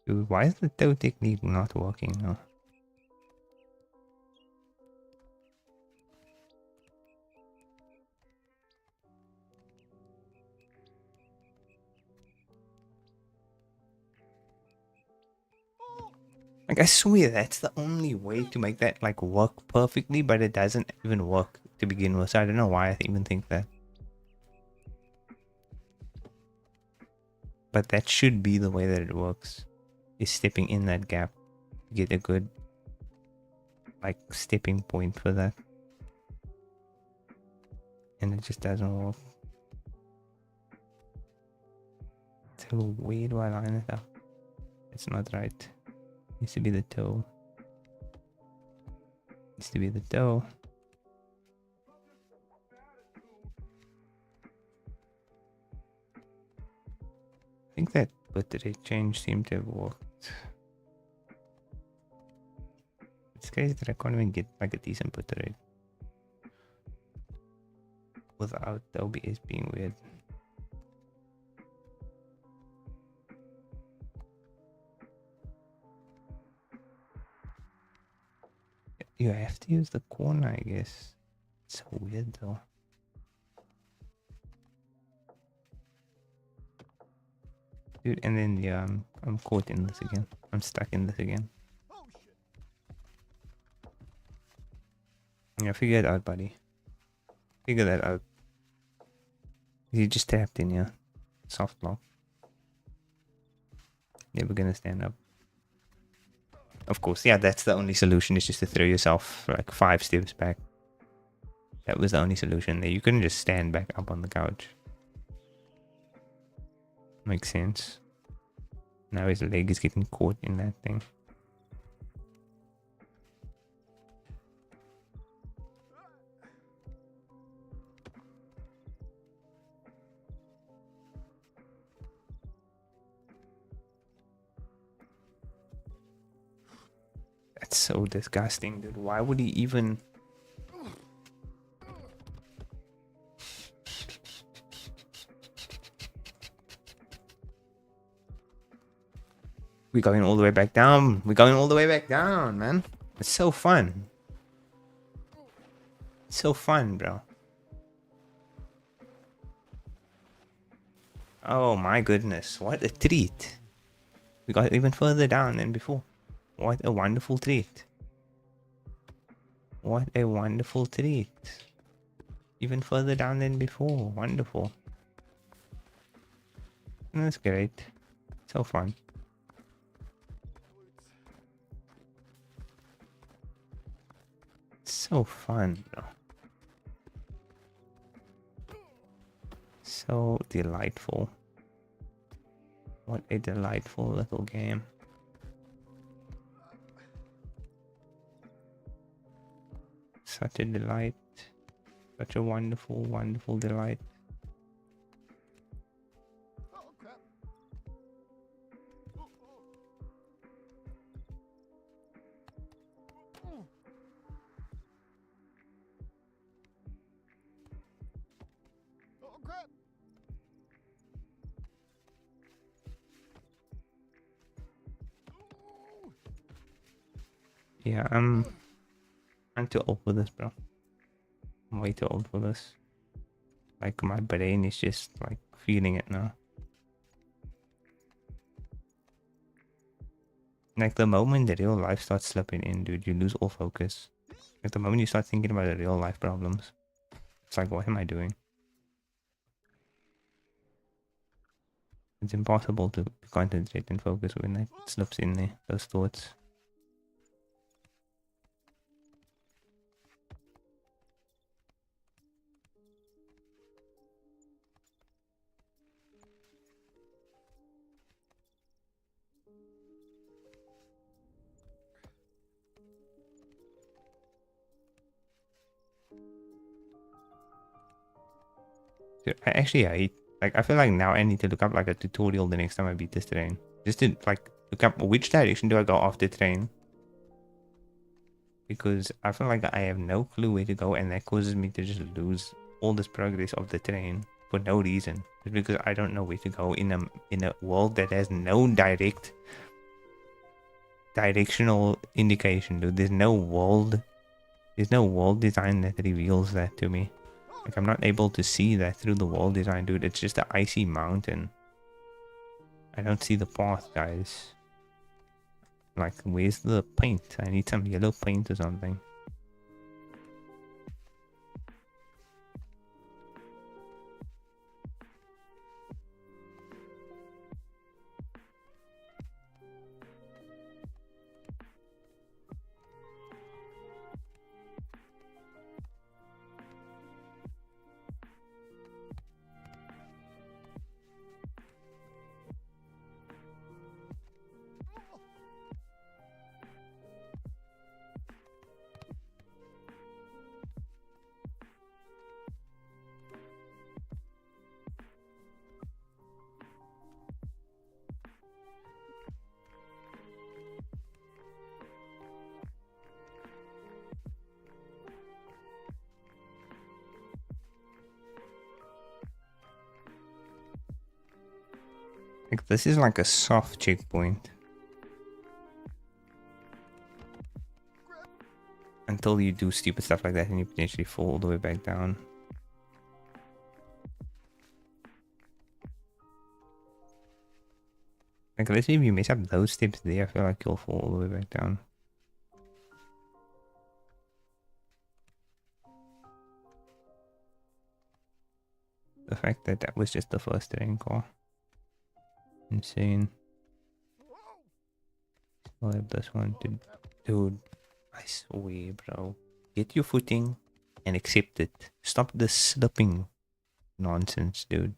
Dude, why is the toe technique not working now? Like, I swear that's the only way to make that, like, work perfectly, but it doesn't even work to begin with, so I don't know why I even think that. But that should be the way that it works, is stepping in that gap to get a good, like, stepping point for that. And it just doesn't work. So where do I line it up? It's not right. Needs to be the toe. Needs to be the toe. I think that portrait change seemed to have worked. It's crazy that I can't even get like a decent portrait without the OBS being weird. You have to use the corner, I guess. It's so weird though. Dude, and then yeah, I'm caught in this again. I'm stuck in this again. Yeah, figure it out, buddy. Figure that out. You just tapped in, yeah. Soft lock. Never gonna stand up. Of course, yeah, that's the only solution, is just to throw yourself like 5 steps back. That was the only solution there. You couldn't just stand back up on the couch. Makes sense. Now his leg is getting caught in that thing. That's so disgusting, dude. Why would he even... We're going all the way back down. We're going all the way back down, man. It's so fun. It's so fun, bro. Oh my goodness. What a treat. We got even further down than before. What a wonderful treat. What a wonderful treat. Even further down than before. Wonderful. That's great. So fun. So fun, bro. So delightful. What a delightful little game. Such a delight. Such a wonderful, wonderful delight. Yeah, I'm too old for this, bro. I'm way too old for this. Like, my brain is just, like, feeling it now. Like, the moment the real life starts slipping in, dude, you lose all focus. Like, the moment you start thinking about the real life problems, it's like, what am I doing? It's impossible to concentrate and focus when it slips in there, those thoughts. Dude, I feel like now I need to look up like a tutorial the next time I beat this terrain. Just to like look up which direction do I go after terrain. Because I feel like I have no clue where to go, and that causes me to just lose all this progress of the terrain for no reason. Just because I don't know where to go in a world that has no directional indication, dude. There's no world design that reveals that to me. Like, I'm not able to see that through the wall design, dude. It's just an icy mountain. I don't see the path, guys. Like, where's the paint? I need some yellow paint or something. Like, this is like a soft checkpoint. Until you do stupid stuff like that and you potentially fall all the way back down. Like, let's say if you mess up those steps there, I feel like you'll fall all the way back down. The fact that that was just the first rancor. Insane. I'll have this one to... Dude, I swear, bro. Get your footing and accept it. Stop the slipping nonsense, dude.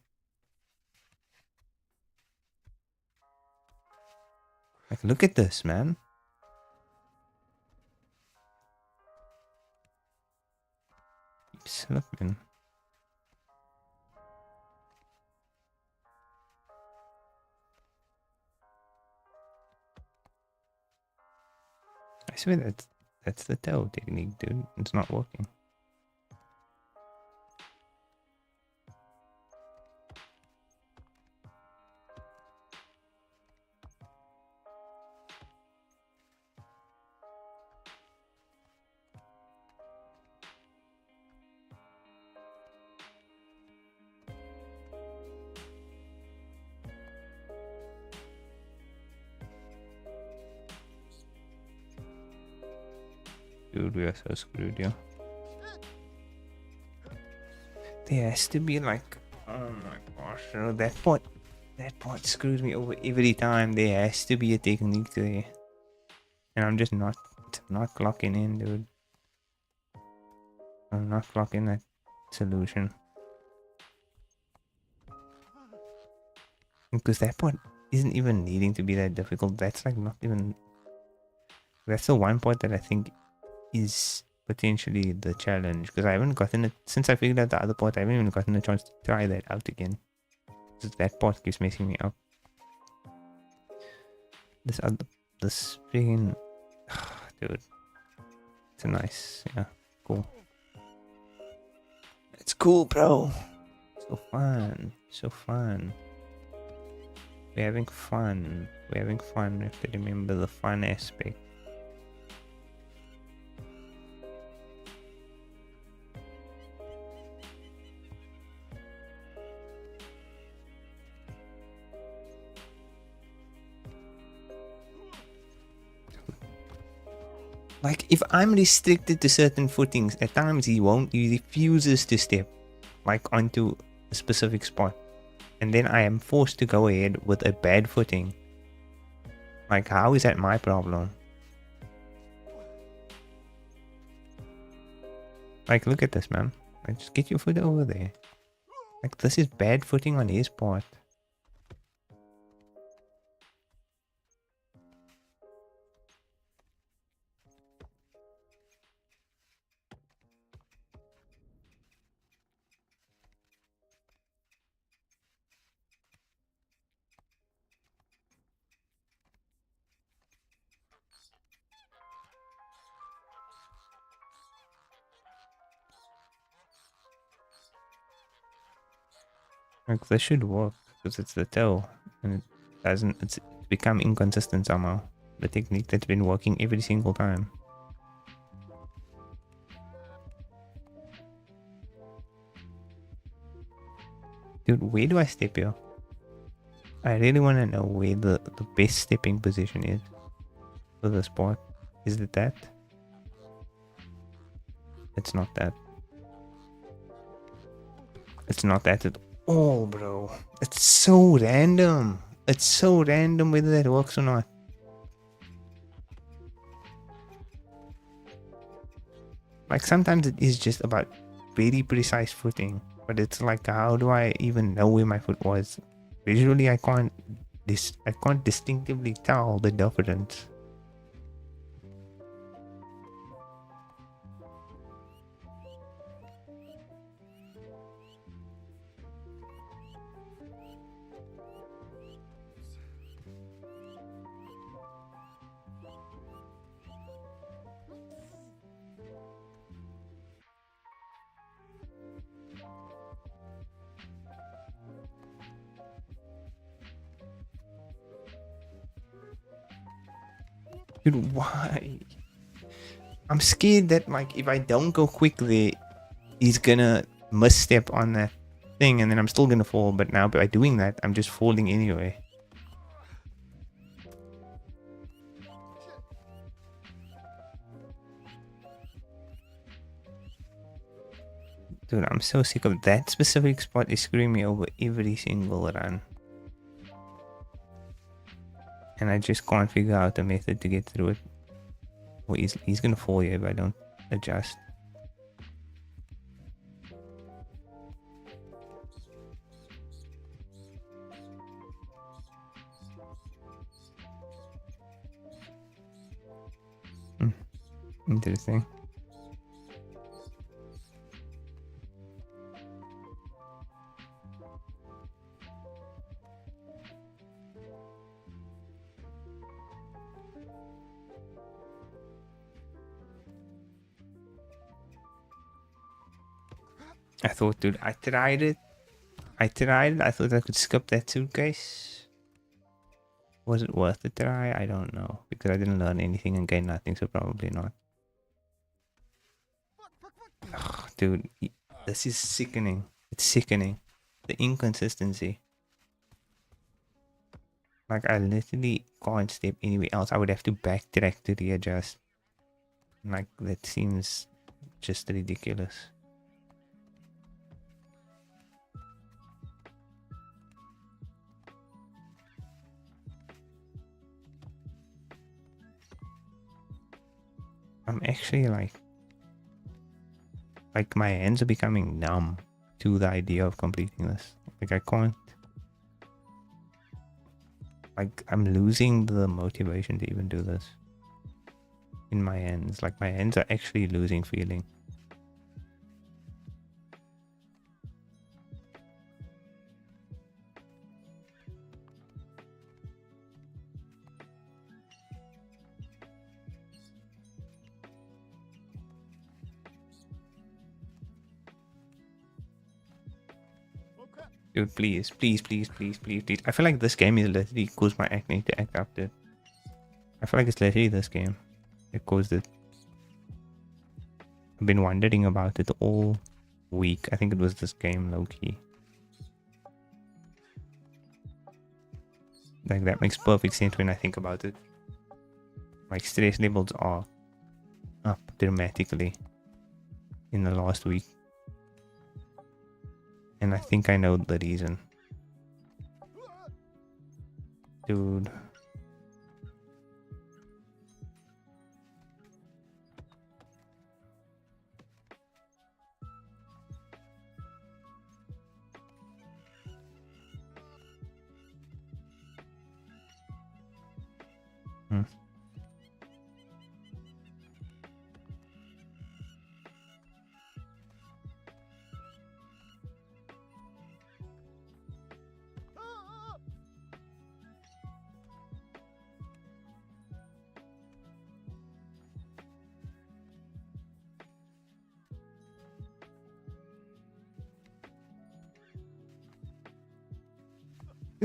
Like, look at this, man. Keep slipping. I swear that's the tail technique, dude. It's not working. Dude, we are so screwed, yeah. There has to be like, oh my gosh, bro, that part screws me over every time. There has to be a technique there, and I'm just not clocking in, dude. I'm not clocking that solution because that part isn't even needing to be that difficult. That's like not even. That's the one part that I think is potentially the challenge, because I haven't gotten it since I figured out the other part. I haven't even gotten a chance to try that out again. Because that part keeps messing me up. This freaking dude. It's a nice, yeah, cool. It's cool, bro. So fun, so fun. We're having fun. We're having fun. We have to remember the fun aspect. Like, if I'm restricted to certain footings, at times he refuses to step, like, onto a specific spot. And then I am forced to go ahead with a bad footing. Like, how is that my problem? Like, look at this, man. Like, just get your foot over there. Like, this is bad footing on his part. Like, this should work, because it's the toe. And it doesn't, it's become inconsistent somehow. The technique that's been working every single time. Dude, where do I step here? I really want to know where the best stepping position is for the sport. Is it that? It's not that. It's not that at all, bro. It's so random. It's so random whether that works or not. Like, sometimes it is just about very precise footing. But it's like, how do I even know where my foot was? Visually, I can't distinctively tell the difference. Dude, why? I'm scared that like if I don't go quickly, he's gonna misstep on that thing and then I'm still gonna fall. But now by doing that, I'm just falling anyway. Dude, I'm so sick of that specific spot is screwing me over every single run. And I just can't figure out a method to get through it. Well, he's gonna fall here if I don't adjust. Interesting. I thought, dude, I tried it. I thought I could skip that suitcase. Was it worth a try? I don't know. Because I didn't learn anything and gain nothing, so probably not. Ugh, dude, this is sickening. It's sickening. The inconsistency. Like, I literally can't step anywhere else. I would have to backtrack to readjust. Like, that seems just ridiculous. I'm actually like my hands are becoming numb to the idea of completing this. Like I can't, like I'm losing the motivation to even do this in my hands. Like my hands are actually losing feeling. Dude, please, please, please, please, please, please. I feel like this game is literally caused my acne to act up, dude. I feel like it's literally this game. It caused it. I've been wondering about it all week. I think it was this game, low-key. Like, that makes perfect sense when I think about it. My stress levels are up dramatically in the last week. And I think I know the reason. Dude.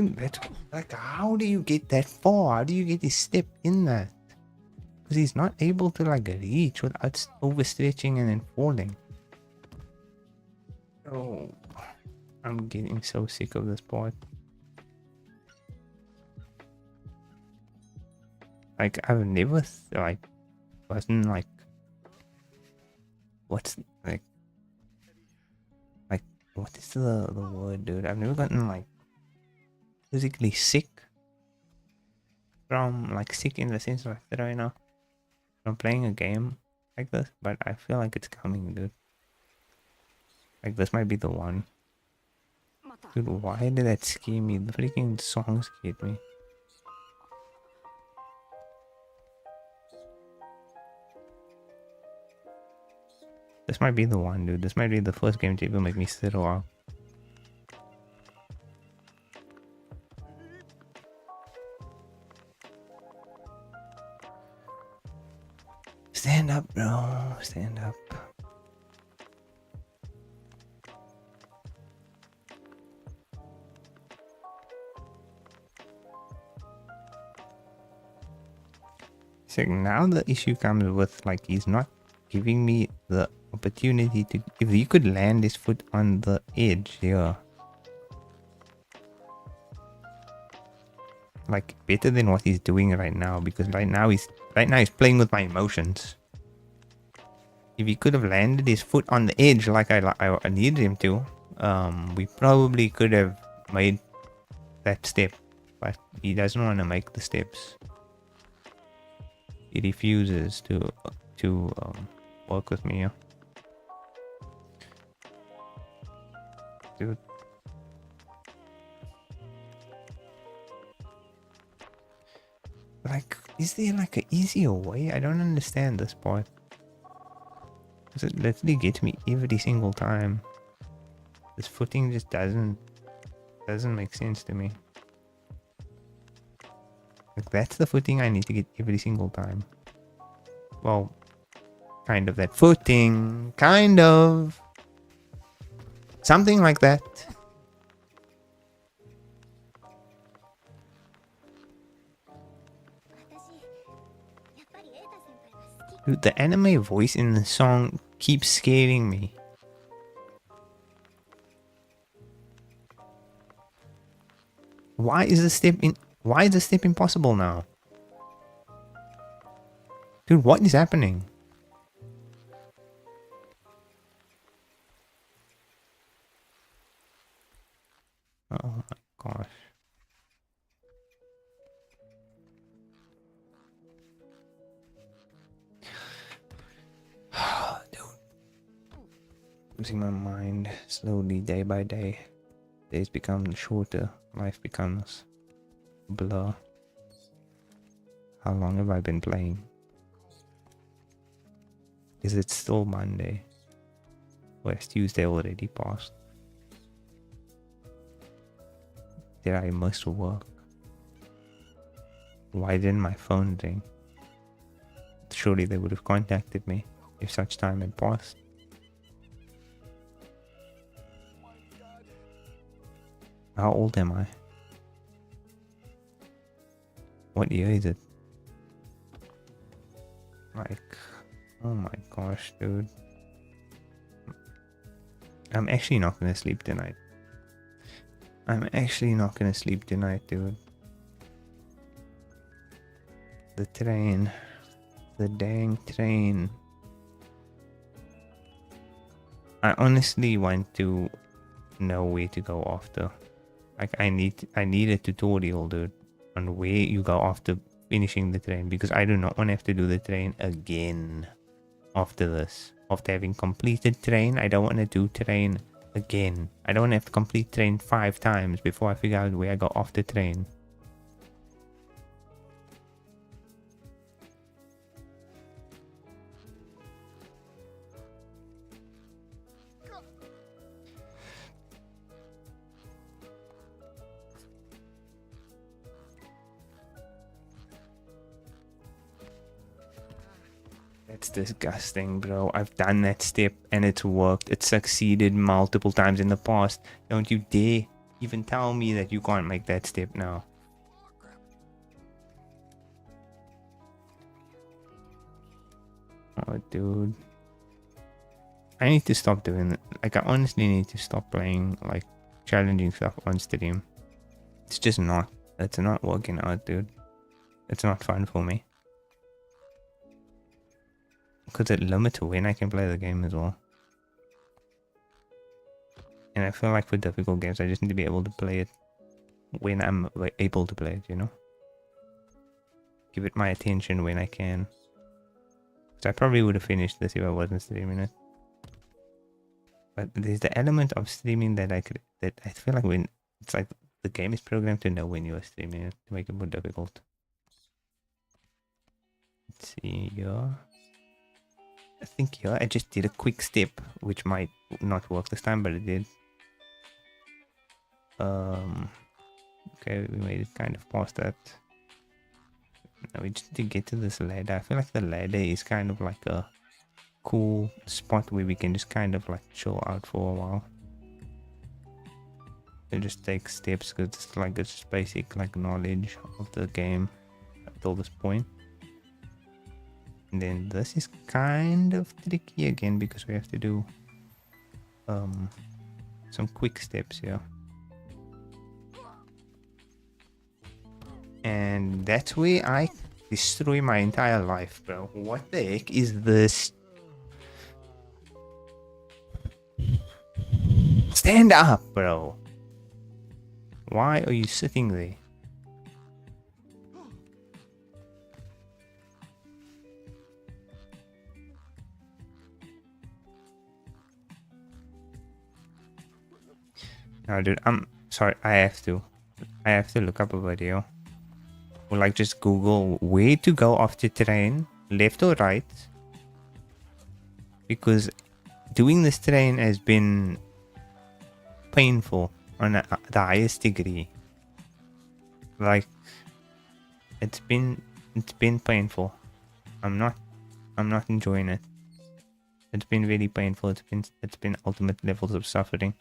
That's, like, how do you get that far? How do you get his step in that? Because he's not able to like reach without overstretching and then falling. Oh, I'm getting so sick of this part. Like I've never like wasn't like what's like what is the word, dude? I've never gotten like physically sick from like sick in the sense of that right now from playing a game like this, but I feel like it's coming, dude. Like this might be the one. Dude, why did that scare me? The freaking song scared me. This might be the one, dude. This might be the first game to ever make me throw up. Stand up, bro. Stand up. So now the issue comes with like he's not giving me the opportunity to. If you could land his foot on the edge here, like better than what he's doing right now, because right now he's playing with my emotions. If he could have landed his foot on the edge like I needed him to, we probably could have made that step, but he doesn't want to make the steps. He refuses to work with me here. Dude. Like, is there like an easier way? I don't understand this part. Because it literally gets me every single time. This footing just doesn't make sense to me. Like, that's the footing I need to get every single time. Well, kind of that footing. Kind of. Something like that. Dude, the anime voice in the song keeps scaring me. Why is the step impossible now? Dude, what is happening? Oh my gosh. Dude. Losing my mind slowly, day by day. Days become shorter, life becomes a blur. How long have I been playing? Is it still Monday? Or has Tuesday already passed? Did I miss work? Why didn't my phone ring? Surely they would have contacted me if such time had passed. How old am I? What year is it? Like, oh my gosh, dude. I'm actually not gonna sleep tonight. Dude. The train. The dang train. I honestly want to know where to go after. Like, I need a tutorial, dude, on where you go after finishing the train, because I do not want to have to do the train again after this. After having completed train, I don't want to do train again. I don't want to have to complete train 5 times before I figure out where I go after train. That's disgusting, bro. I've done that step and it's worked. It succeeded multiple times in the past. Don't you dare even tell me that you can't make that step now. Oh, dude. I need to stop doing it. Like, I honestly need to stop playing, like, challenging stuff on stream. It's just not. It's not working out, dude. It's not fun for me. Because it limits when I can play the game as well. And I feel like for difficult games, I just need to be able to play it when I'm able to play it, you know? Give it my attention when I can. So I probably would have finished this if I wasn't streaming it. But there's the element of streaming that I feel like when it's like the game is programmed to know when you are streaming it to make it more difficult. Let's see here. I think here I just did a quick step, which might not work this time, but it did. Okay, we made it kind of past that. Now we just need to get to this ladder. I feel like the ladder is kind of like a cool spot where we can just kind of like chill out for a while. And just take steps, because it's like it's just basic like knowledge of the game until this point. And then this is kind of tricky again because we have to do some quick steps here. And that's where I destroy my entire life, bro. What the heck is this? Stand up, bro. Why are you sitting there? No, dude, I'm sorry. I have to look up a video. Or like just Google where to go after train, left or right. Because doing this train has been painful on the highest degree. Like it's been painful. I'm not enjoying it. It's been really painful. It's been ultimate levels of suffering.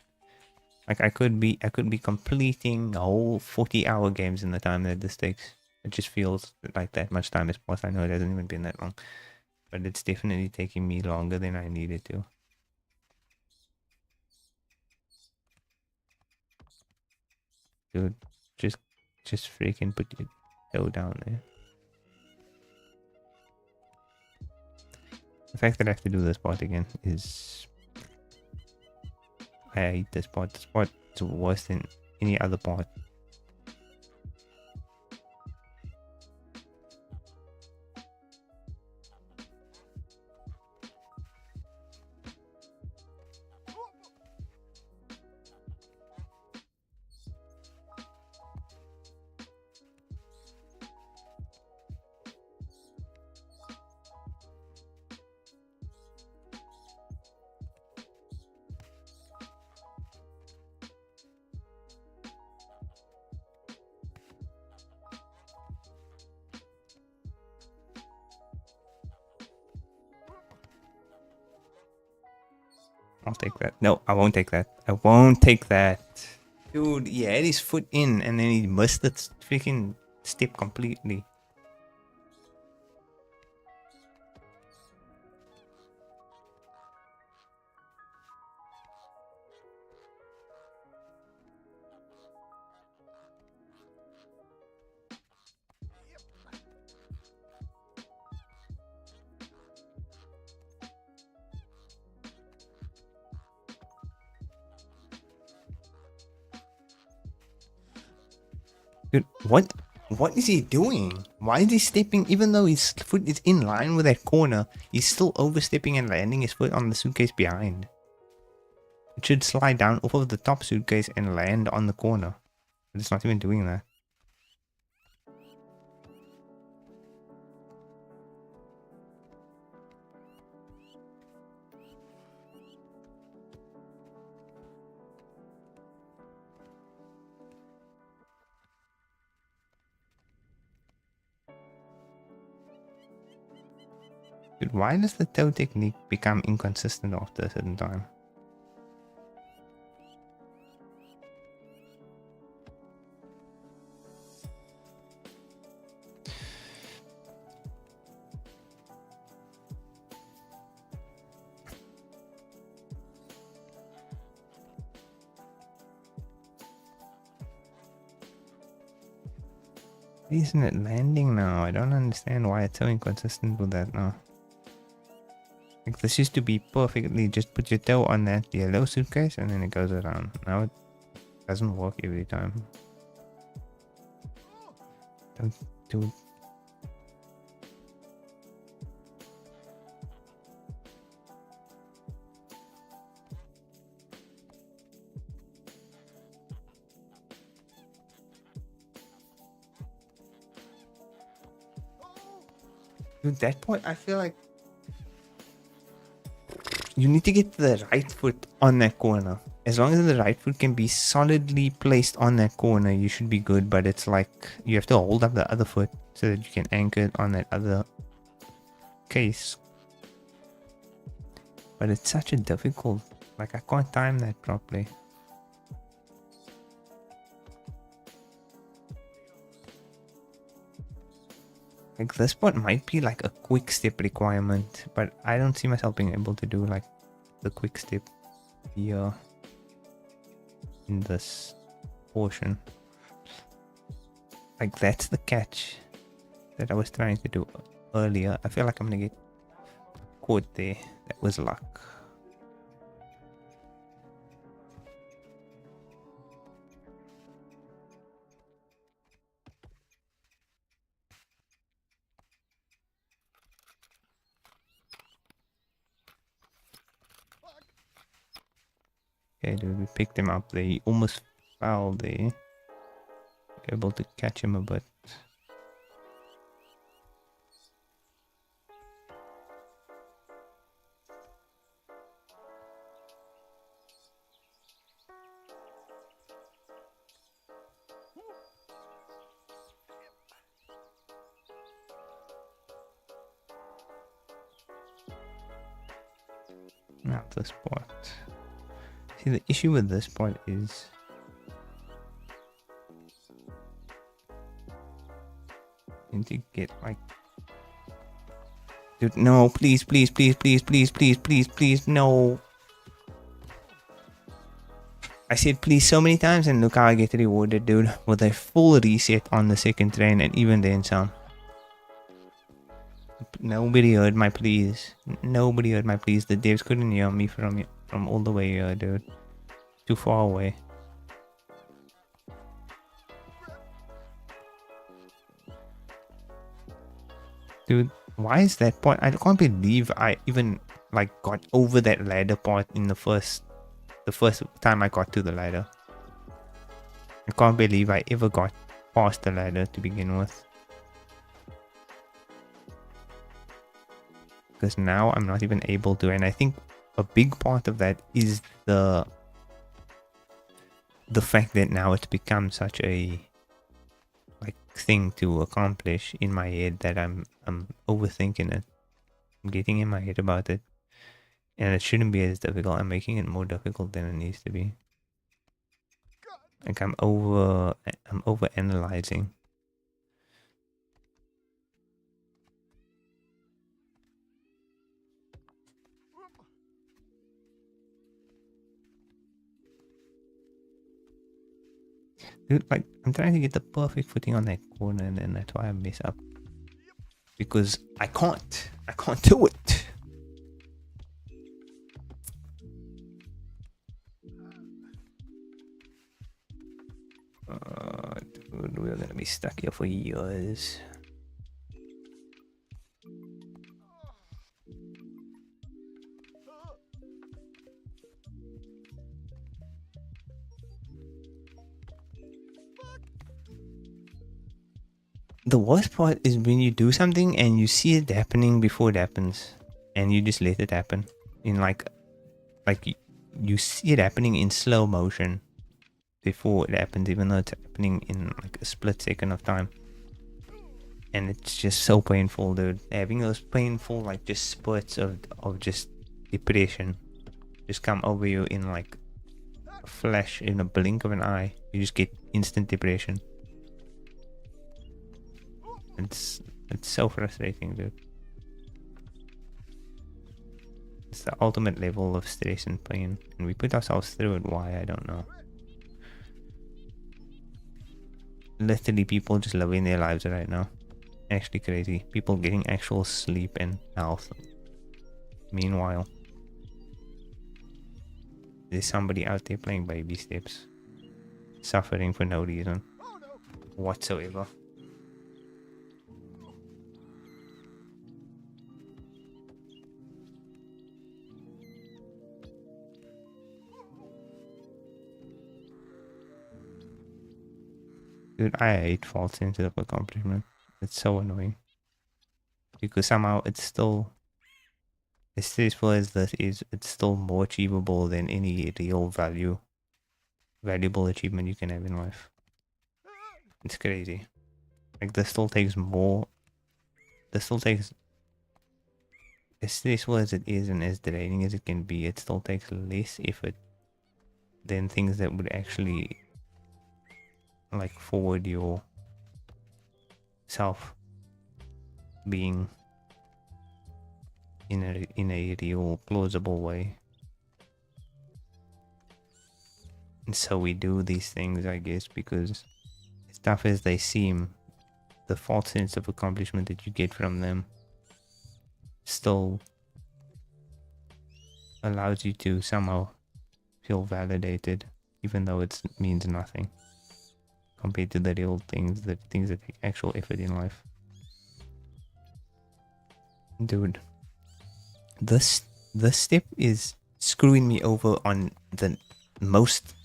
Like I could be completing whole 40-hour games in the time that this takes. It just feels like that much time has passed. I know it hasn't even been that long, but it's definitely taking me longer than I needed to. Dude, just freaking put your toe down there. The fact that I have to do this part again is... I hate this part. This part is worse than any other part. I'll take that. No, I won't take that. I won't take that. Dude, he had his foot in and then he missed that freaking step completely. Dude, what is he doing? Why is he stepping, even though his foot is in line with that corner, he's still overstepping and landing his foot on the suitcase behind. It should slide down off of the top suitcase and land on the corner. But it's not even doing that. Dude, why does the toe technique become inconsistent after a certain time? Isn't it landing now? I don't understand why it's so inconsistent with that now. Like this used to be perfectly, just put your toe on that yellow suitcase and then it goes around. Now it doesn't work every time. Don't do it. Dude, that point, I feel like you need to get the right foot on that corner. As long as the right foot can be solidly placed on that corner, you should be good. But it's like you have to hold up the other foot so that you can anchor it on that other case. But it's such a difficult, like I can't time that properly. Like this part might be like a quick step requirement, but I don't see myself being able to do like the quick step here in this portion. Like that's the catch that I was trying to do earlier. I feel like I'm gonna get caught there. That was luck. Okay, dude, we picked him up there. He almost fell there. Able to catch him a bit. Not this part. See, the issue with this part is I need to get like, dude, no, please, please, please, please, please, please, please, please, no. I said please so many times, and look how I get rewarded, dude, with a full reset on the second train, and even then some. Nobody heard my pleas. Nobody heard my pleas. The devs couldn't hear me from all the way here, dude. Too far away. Dude, why is that part? I can't believe I even like got over that ladder part in the first time I got to the ladder. I can't believe I ever got past the ladder to begin with. Because now I'm not even able to, and I think a big part of that is the fact that now it's become such a like thing to accomplish in my head that I'm overthinking it. I'm getting in my head about it, and it shouldn't be as difficult. I'm making it more difficult than it needs to be. Like I'm over analyzing. Dude, like I'm trying to get the perfect footing on that corner, and then that's why I mess up. Because I can't do it. Dude, we're gonna be stuck here for years. The worst part is when you do something and you see it happening before it happens, and you just let it happen in like you see it happening in slow motion before it happens, even though it's happening in like a split second of time. And it's just so painful, dude. Having those painful like just spurts of just depression just come over you in like a flash, in a blink of an eye. You just get instant depression. It's so frustrating, dude. It's the ultimate level of stress and pain, and we put ourselves through it. Why? I don't know. Literally, people just living their lives right now. Actually crazy. People getting actual sleep and health. Meanwhile, there's somebody out there playing baby steps, suffering for no reason whatsoever. Dude, I hate false sense of accomplishment. It's so annoying. Because somehow it's still, as stressful as this is, it's still more achievable than any real valuable achievement you can have in life. It's crazy. Like this still takes more. This still takes, as stressful as it is and as draining as it can be, it still takes less effort than things that would actually like forward your self. being in a real plausible way. And so we do these things, I guess, because as tough as they seem, the false sense of accomplishment that you get from them still allows you to somehow feel validated, even though it means nothing compared to the real things, the things that take actual effort in life. Dude, this step is screwing me over on the most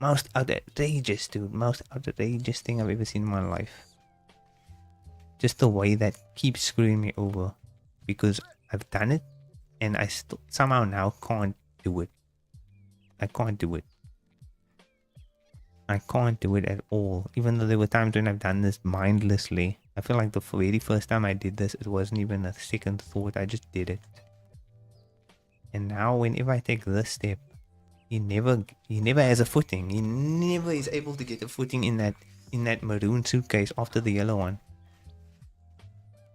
outrageous, dude, most outrageous thing I've ever seen in my life. Just the way that keeps screwing me over, because I've done it and I still somehow now can't do it. I can't do it. I can't do it at all. Even though there were times when I've done this mindlessly. I feel like the very first time I did this, it wasn't even a second thought. I just did it. And now whenever I take this step, he never has a footing. He never is able to get a footing in that maroon suitcase after the yellow one.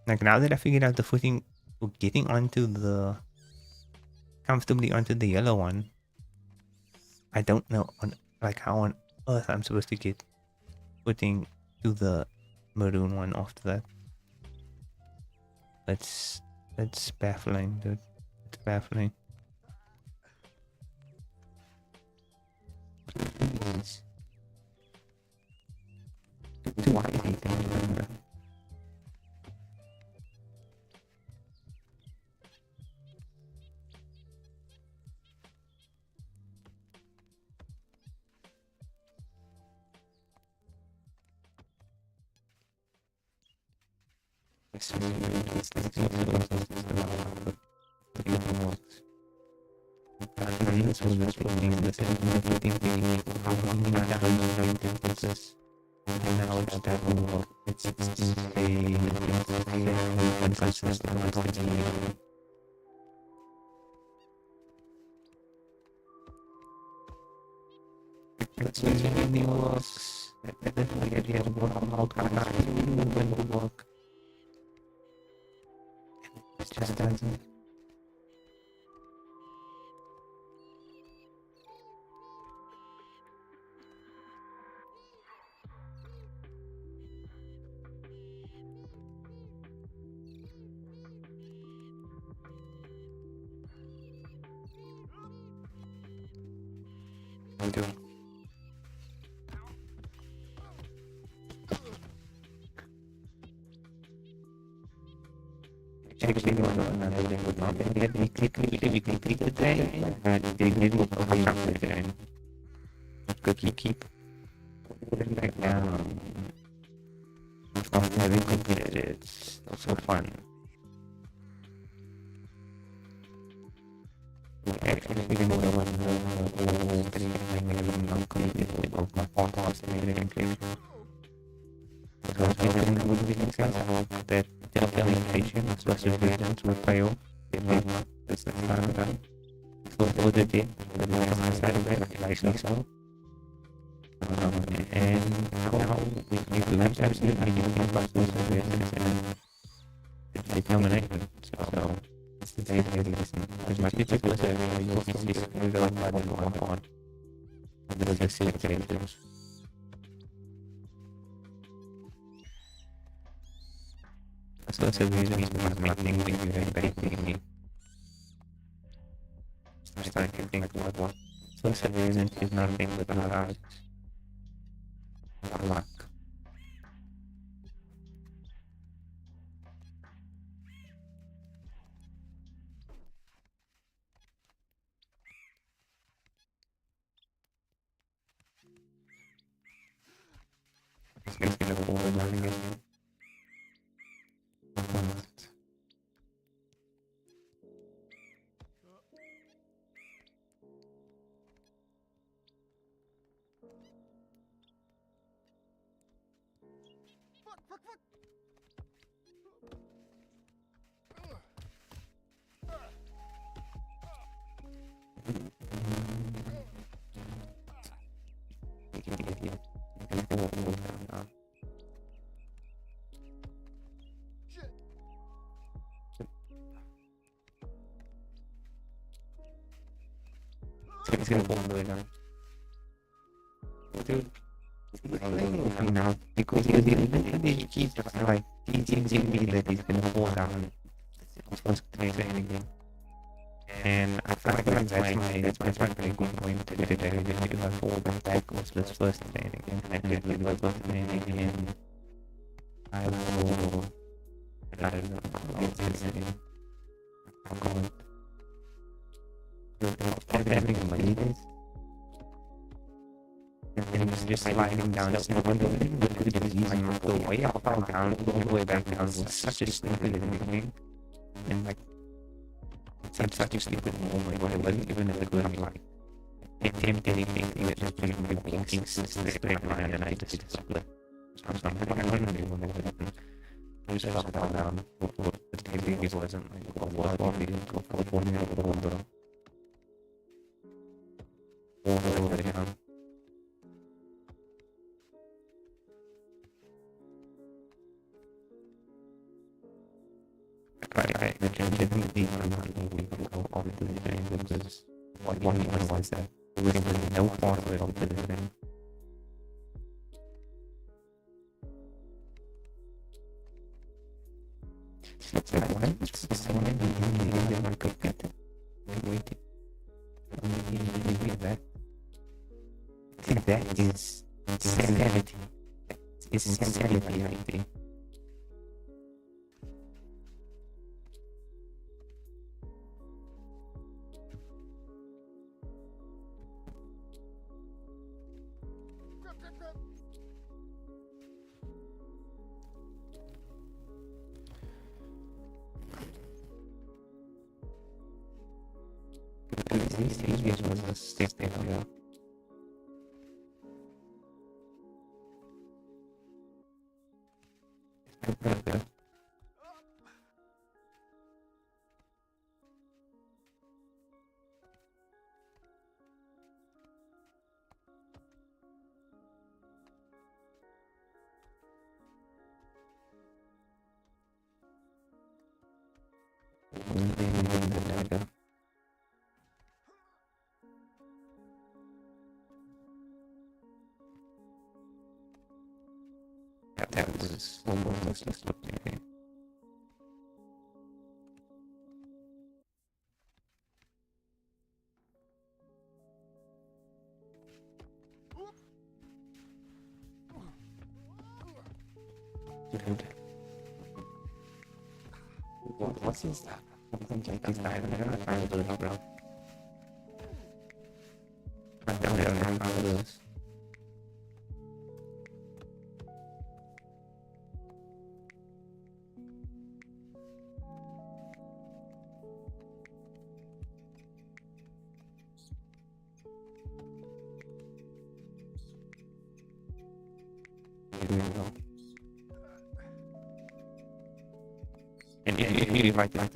Like, now that I figured out the footing for getting comfortably onto the yellow one, I don't know how on earth I'm supposed to get footing to the maroon one after that. That's baffling, dude. It's baffling. Do I hate them? It just doesn't. I do. Actually, another thing would not be that we click the train, they did move away from the train. Could you keep putting back down? From having completed it, it's not so fun. We actually didn't know what the thing I have not completed of my podcast and everything. So I think it would be sense that delegation of perseverance will fail. It may not. That's the time. So what they did, the last side of it, like so. And now we collapse absolutely anything but perseverance and determination. So it's the day they listen. As much as it's perseverance, you'll see we go by the one part. There's a six changes. So that's a reason he's making me very big. I started to think what. So that's a reason he's nothing but a luck. It's gonna fall down again. It's gonna fall all the way down. Dude, he's playing with me now because he keeps like teasing me that he's gonna fall down. I'm supposed to play anything. And I feel like that's my primary going to do today. If I fall back was the first training and I did with the first training and I will I don't know I'm going to having my leaders and then just sliding down just one building but it was using the way up and down all the way back down was such a stupid thing and like it's such a stupid moment where I wasn't even in the good like attempt anything with just walking straight line and I just split. So I'm like, I don't know when it happened. I just felt down what the TV wasn't like what we didn't go for one minute all the way down. I legitimately I'm not moving to go on to the game because one was that there was no part of it on to the game. It's like what? It's someone in the like wait. That. I think that is insanity. It's insanity, I think. These videos was a stick video. That was almost just looking. Dude. What's this stuff? Something like this guy, I'm gonna find a little bro. I don't know how to do this. And if you like find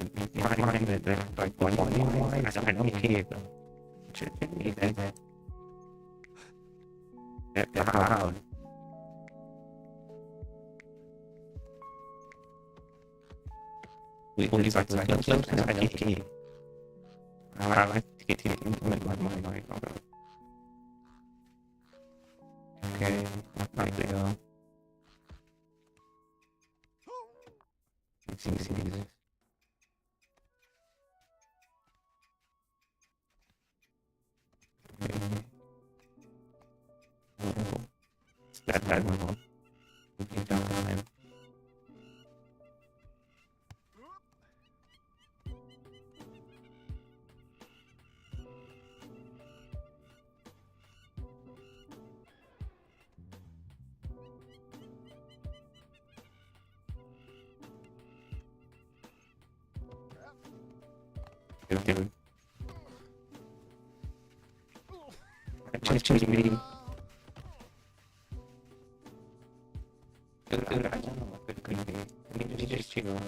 that they're like why I don't care though. Shouldn't be that loud. We like to close and I don't care. I like to get to implement my mind. Okay, like they go. See this. It's that one. Looking down on him. Dude. Just me. Dude, I don't know what it could be. Maybe just chill.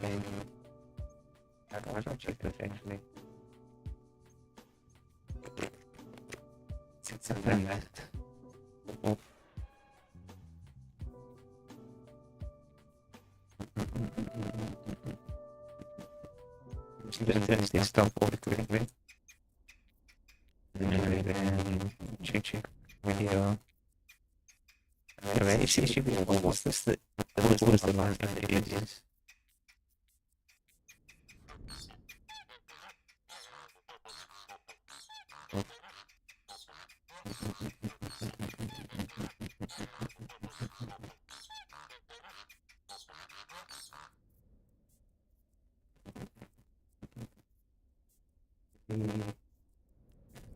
Maybe. I don't check this actually. It's something that. Oh. Let's stop quickly. And then check video. Alright, it should be almost the last images.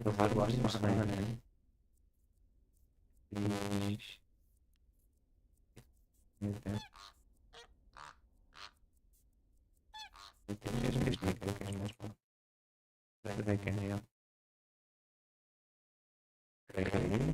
The hard was fine. They can hear. Okay.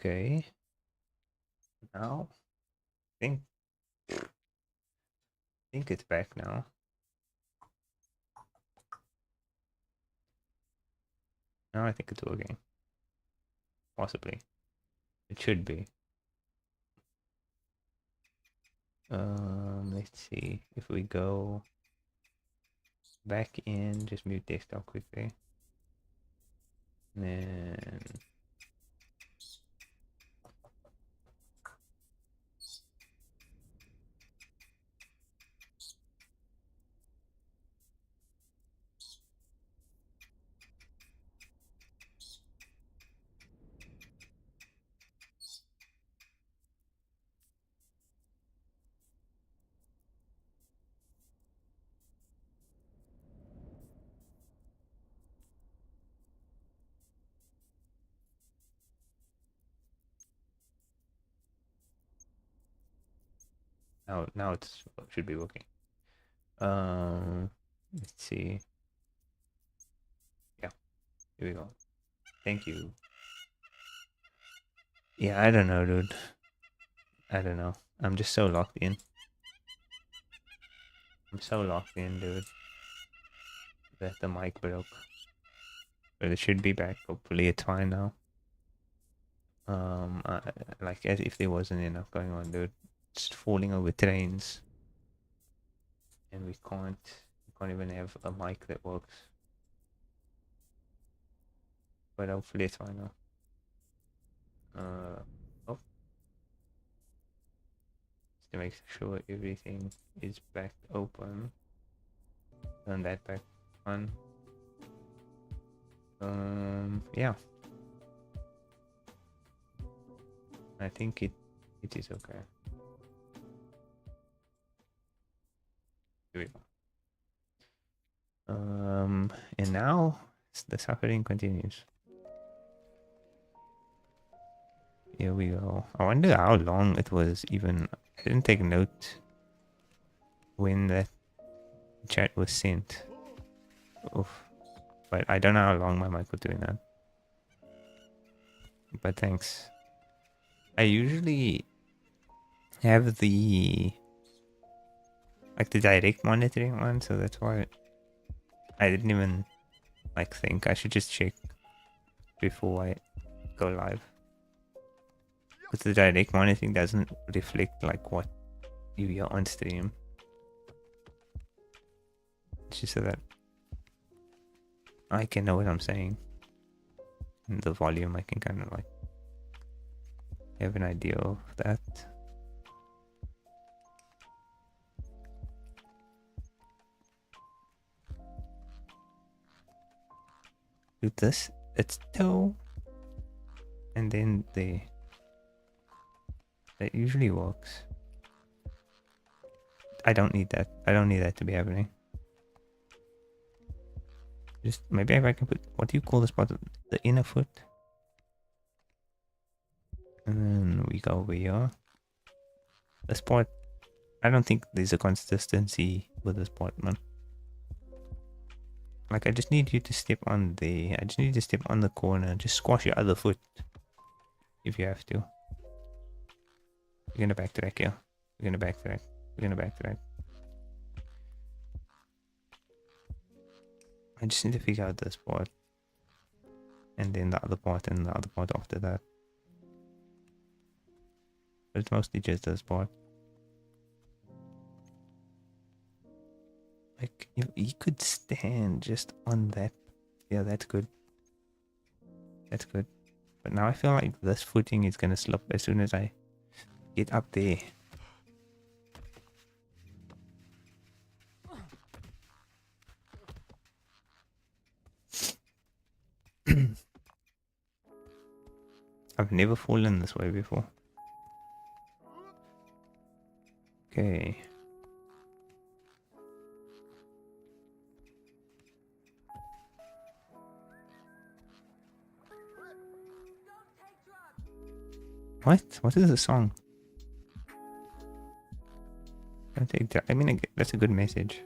Okay. Now, think it's back now. Now I think it's working. Possibly. It should be. Let's see. If we go back in, just mute desktop quickly. And then now it should be working. Let's see. Yeah, here we go. Thank you. Yeah, I don't know, dude. I don't know. I'm just so locked in. I'm so locked in, dude, that the mic broke. But it should be back. Hopefully it's fine now. Like as if there wasn't enough going on, dude. Just falling over trains, and we can't even have a mic that works. But hopefully it's fine now. Oh, just to make sure everything is back open. Turn that back on. Yeah. I think it is okay. Here we go. And now the suffering continues. Here we go. I wonder how long it was even. I didn't take note when that chat was sent. Oof. But I don't know how long my mic was doing that. But thanks. I usually have the direct monitoring one, so that's why I didn't even think I should just check before I go live. Because the direct monitoring doesn't reflect what you hear on stream. It's just so that I can know what I'm saying. And the volume, I can kind of have an idea of that. Do this, it's toe, and then there. That usually works. I don't need that. I don't need that to be happening. Just maybe if I can put, what do you call the spot? The inner foot. And then we go over here. The spot. I don't think there's a consistency with the spot, man. I just need you to step on there. I just need you to step on the corner. Just squash your other foot. If you have to. We're gonna backtrack here. We're gonna backtrack. We're gonna backtrack. I just need to figure out this part. And then the other part and the other part after that. But it's mostly just this part. If you could stand just on that. Yeah, that's good. That's good. But now I feel like this footing is gonna slip as soon as I get up there. I've never fallen this way before. Okay. What? What is the song? Don't take drugs. I mean, that's a good message.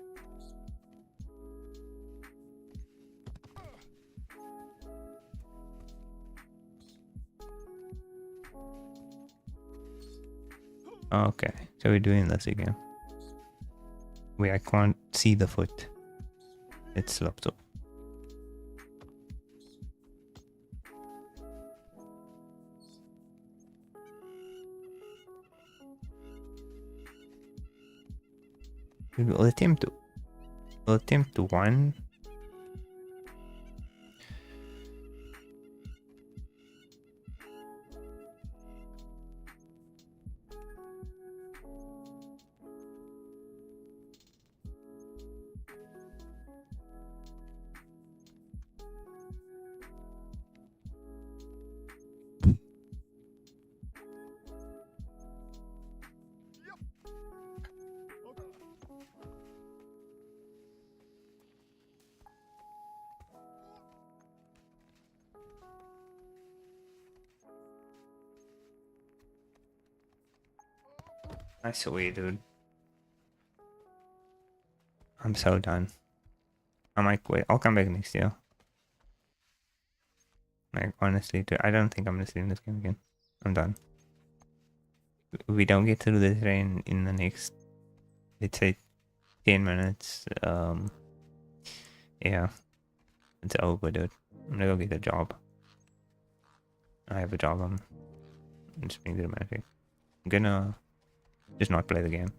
Okay, so we're doing this again. Wait, I can't see the foot. It slipped up. We'll attempt one. I swear, dude. I'm so done. I might quit. I'll come back next year. Honestly, dude, I don't think I'm gonna stream this game again. I'm done. We don't get through the train in the next, let's say, 10 minutes. Yeah, it's over, dude. I'm gonna go get a job. I have a job. I'm just being dramatic. I'm gonna just not play the game.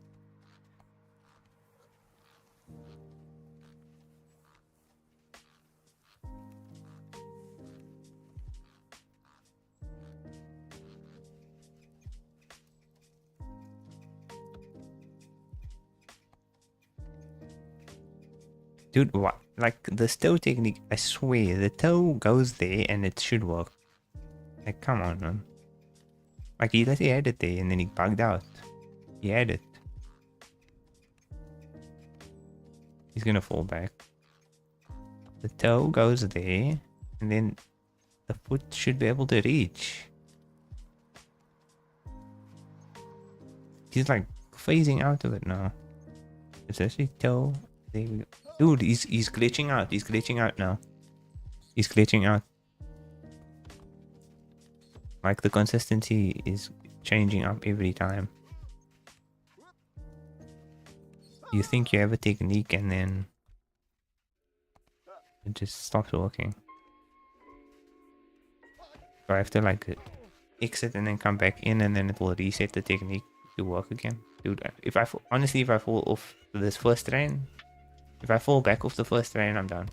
Dude, what? Like, the toe technique, I swear, the toe goes there and it should work. Like, come on, man. Like, he had it there and then he bugged out. He had it. He's gonna fall back. The toe goes there and then the foot should be able to reach. He's like phasing out of it now. Is that his toe? There we go. Dude, he's glitching out. He's glitching out now. He's glitching out. Like, the consistency is changing up every time. You think you have a technique and then it just stops working. So I have to like exit and then come back in and then it will reset the technique to work again. Dude, if I honestly, if I fall off this first train, if I fall back off the first train, I'm done.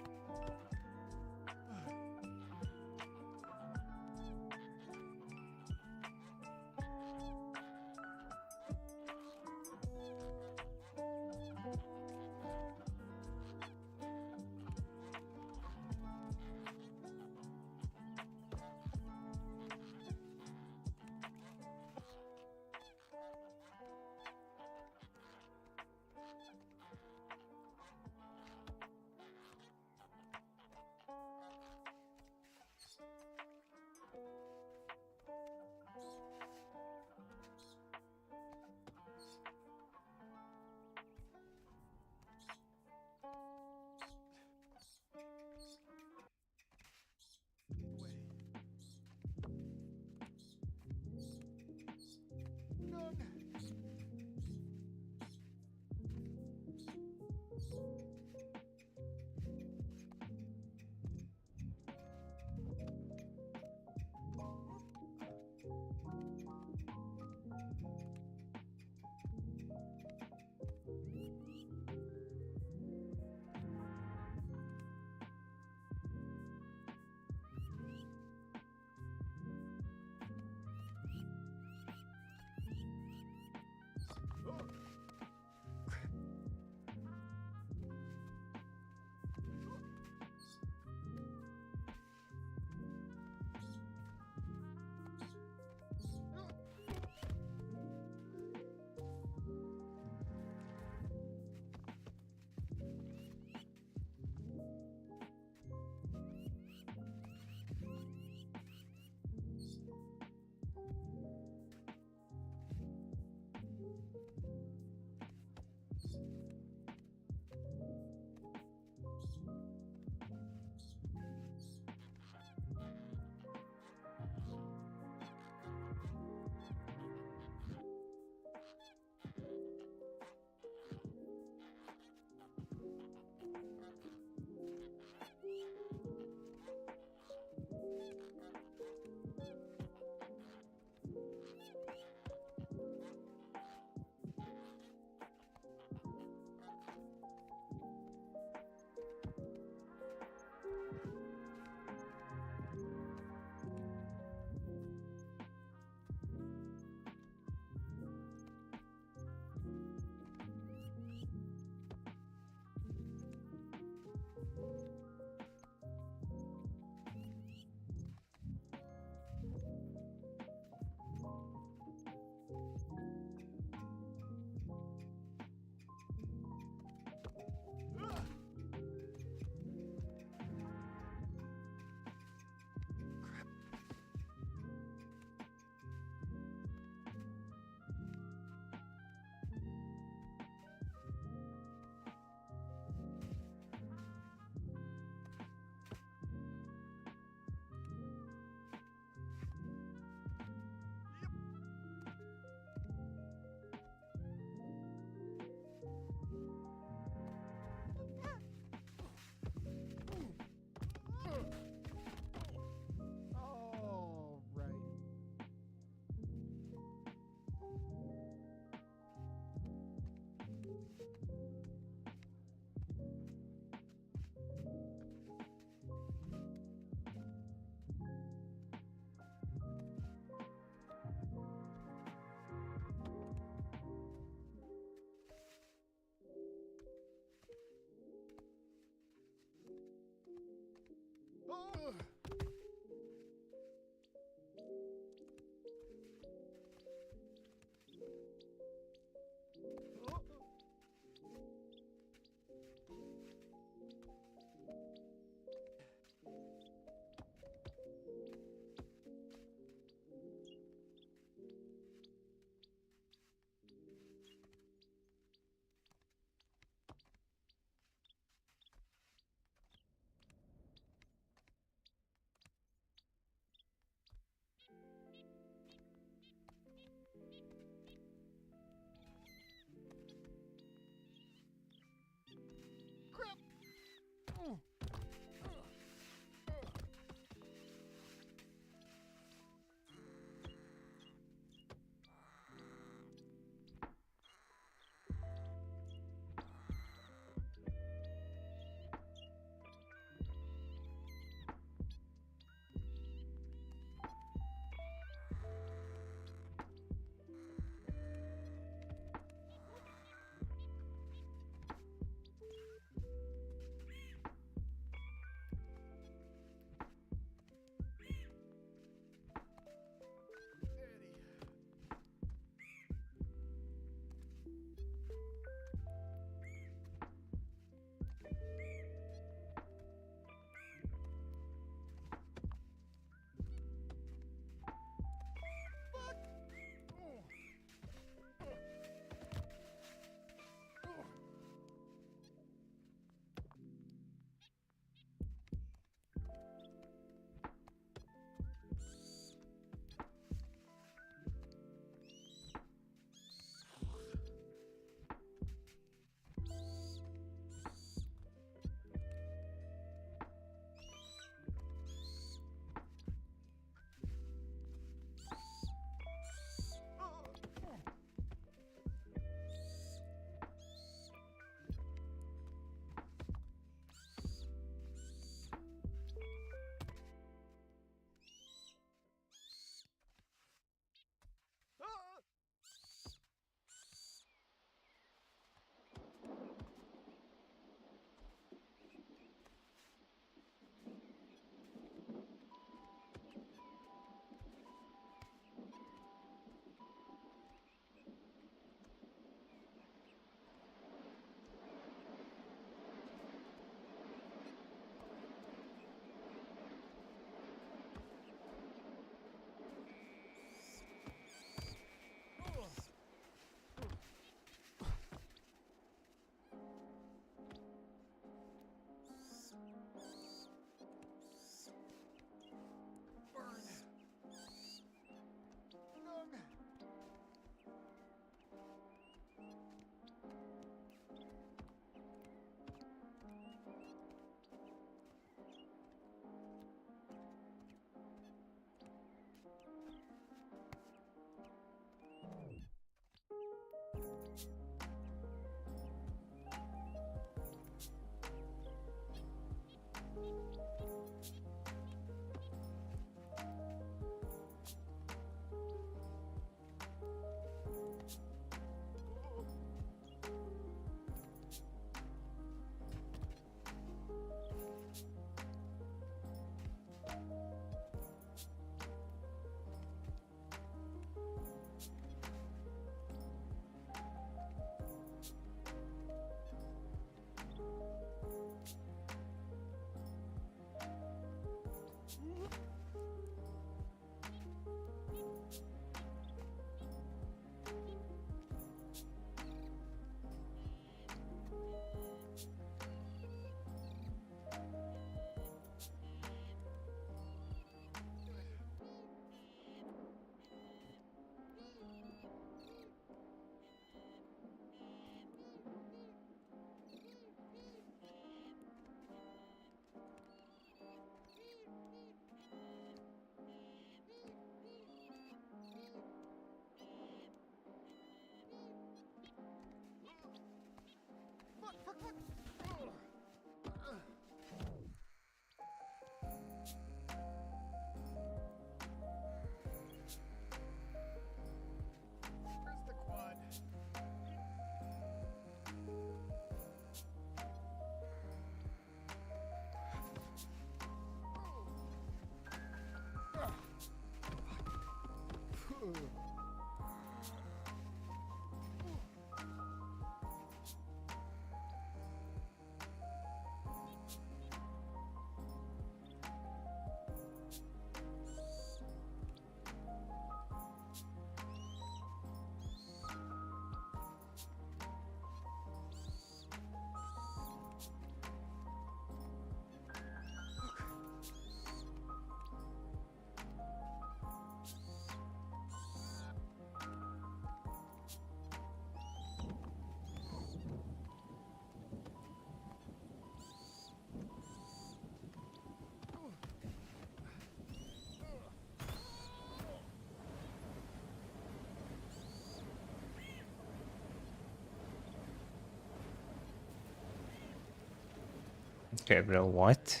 Okay, bro, what?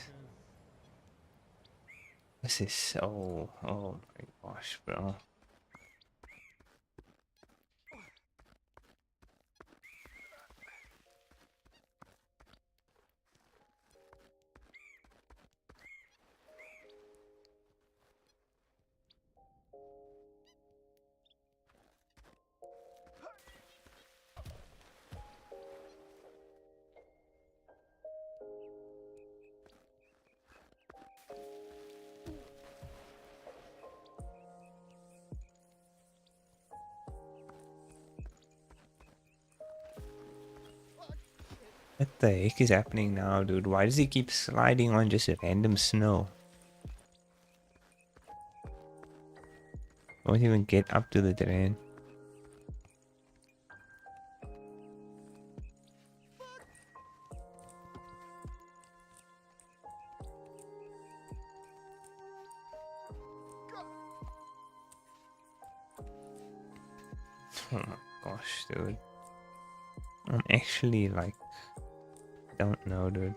This is so... Oh my gosh, bro. What the heck is happening now, dude? Why does he keep sliding on just random snow? Won't even get up to the terrain. Oh my gosh, dude. I'm actually like... Don't know, dude.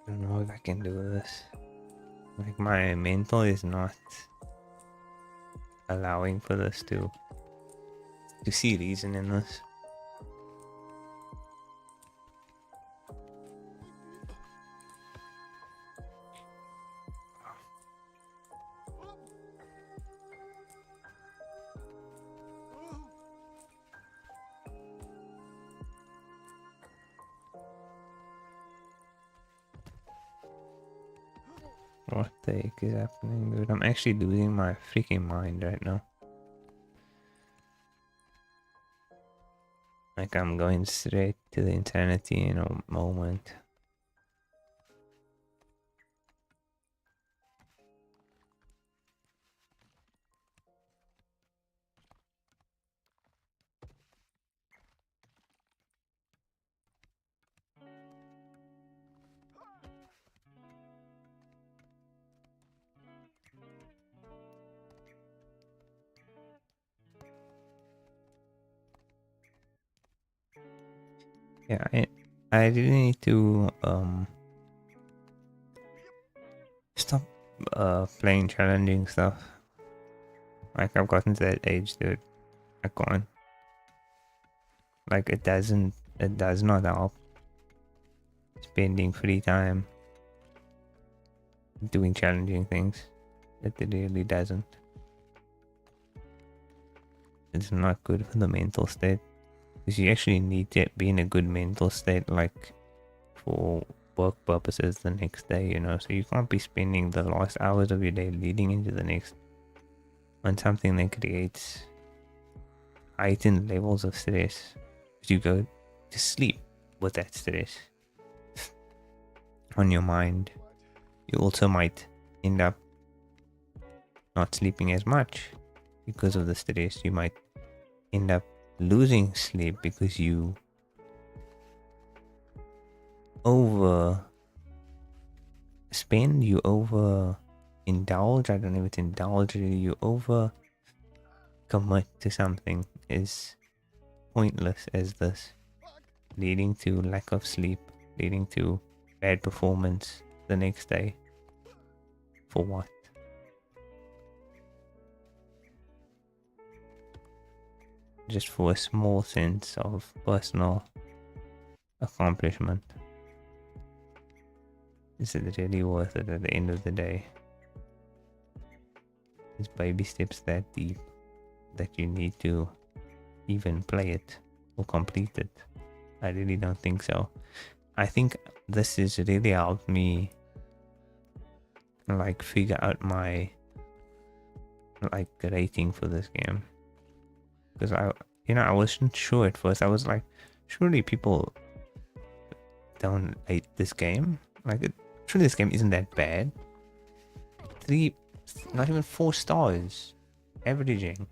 I don't know if I can do this. Like, my mental is not allowing for this to see reason in this. What the heck is happening, dude? I'm actually losing my freaking mind right now. Like, I'm going straight to the insanity in a moment. Yeah, I really need to stop playing challenging stuff. Like, I've gotten to that age, dude. I can't. Like, it does not help spending free time doing challenging things. It really doesn't. It's not good for the mental state. Because you actually need to be in a good mental state, like, for work purposes the next day, you know. So you can't be spending the last hours of your day leading into the next on something that creates heightened levels of stress. You go to sleep with that stress on your mind. You also might end up not sleeping as much because of the stress. You might end up losing sleep because you overspend, you over indulge. I don't know if it's indulge, you over commit to something as pointless as this. leading to lack of sleep, leading to bad performance the next day. For what? Just for a small sense of personal accomplishment. Is it really worth it at the end of the day? Is baby steps that deep that you need to even play it or complete it? I really don't think so. I think this has really helped me like figure out my like rating for this game, because I wasn't sure at first. I was like, surely people don't hate this game, like surely this game isn't that bad. Not even 4 stars averaging,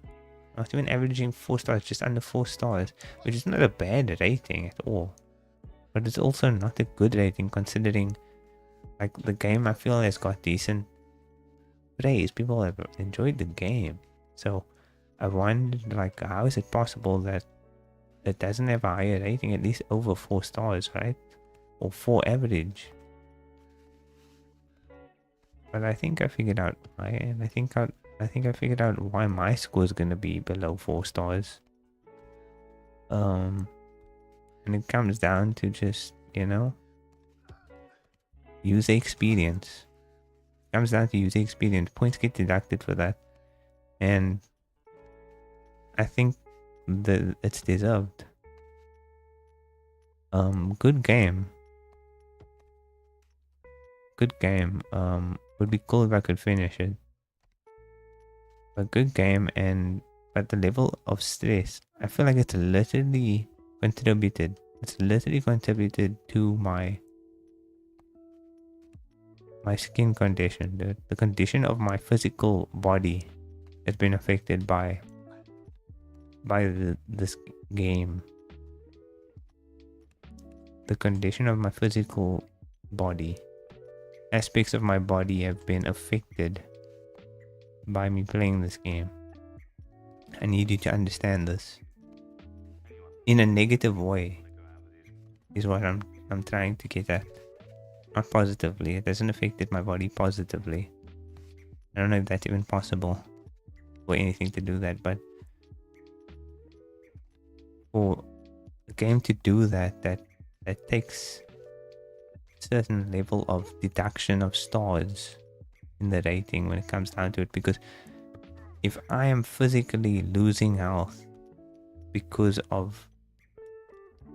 not even averaging 4 stars, just under 4 stars, which is not a bad rating at all, but it's also not a good rating considering like the game I feel has got decent praise. People have enjoyed the game, so I wondered like, how is it possible that it doesn't have a higher rating, at least over 4 stars, right? Or 4 average. But I think I figured out why, and I think I figured out why my score is gonna be below 4 stars. And it comes down to just, user experience. It comes down to user experience. Points get deducted for that, and I think that it's deserved. Good game. Would be cool if I could finish it. A good game, but the level of stress, I feel like it's literally contributed. It's literally contributed to my skin condition. The condition of my physical body has been affected by this game. The condition of my physical body, aspects of my body have been affected by me playing this game. I need you to understand this. In a negative way is what I'm trying to get at. Not positively. It hasn't affected my body positively. I don't know if that's even possible for anything to do that, but for a game to do that takes a certain level of deduction of stars in the rating when it comes down to it. Because if I am physically losing health because of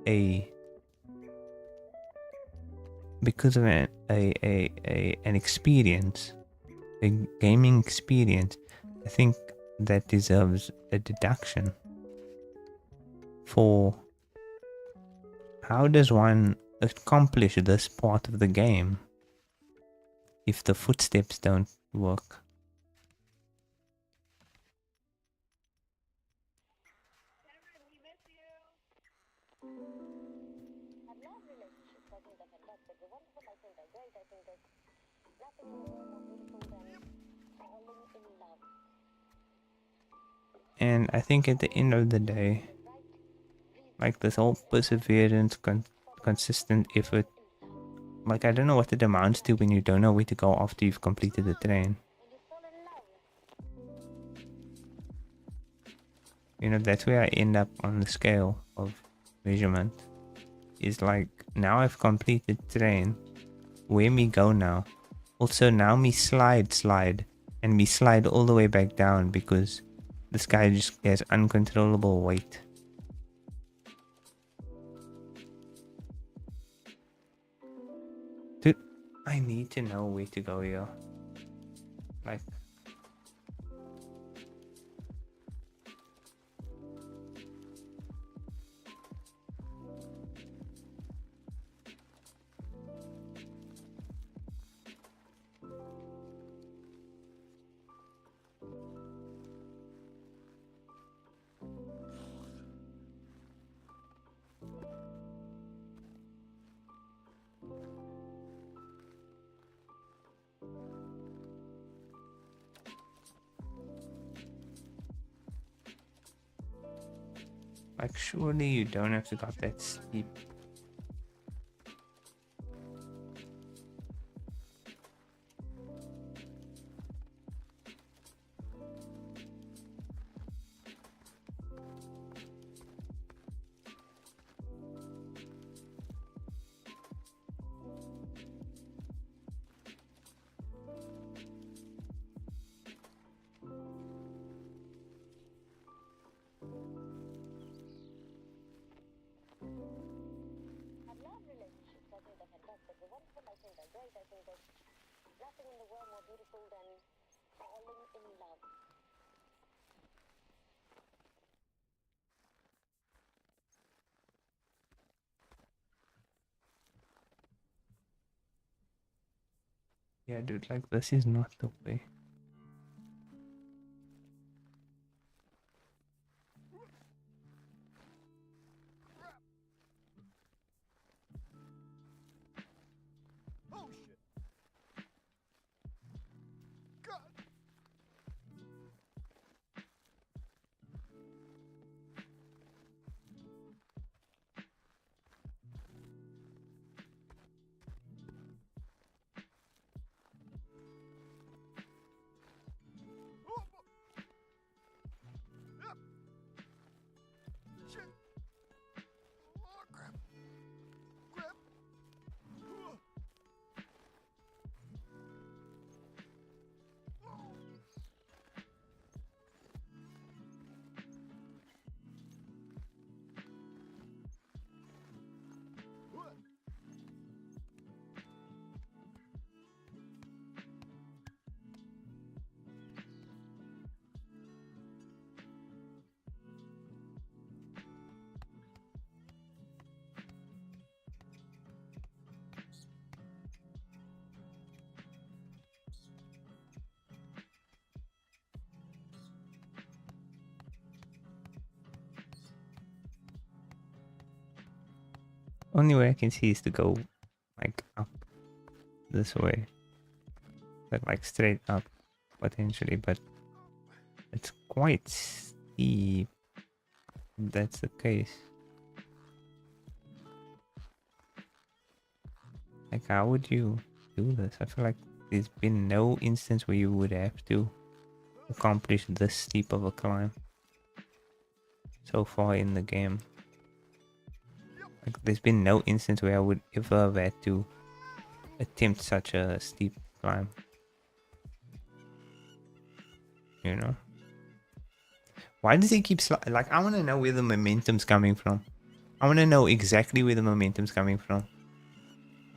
an experience, a gaming experience, I think that deserves a deduction. For how does one accomplish this part of the game if the footsteps don't work? And I think at the end of the day, like this whole perseverance, consistent effort, like I don't know what it amounts to when you don't know where to go after you've completed the train. That's where I end up on the scale of measurement. Is like, now I've completed train. Where me go now? Also now me slide, and me slide all the way back down because this guy just has uncontrollable weight. Dude, I need to know where to go here. Like, surely you don't have to go that steep. nothing in the world more beautiful than falling in love. Yeah, dude, like this is not the way. Oh shit. God. Oh, yep. Shit. Oh, crap. Crap. Oh. What? Only way I can see is to go like up this way. But like straight up potentially, but it's quite steep. If that's the case. Like how would you do this? I feel like there's been no instance where you would have to accomplish this steep of a climb so far in the game. Like there's been no instance where I would ever have had to attempt such a steep climb. You know? Why does he keep like I want to know where the momentum's coming from. I want to know exactly where the momentum's coming from.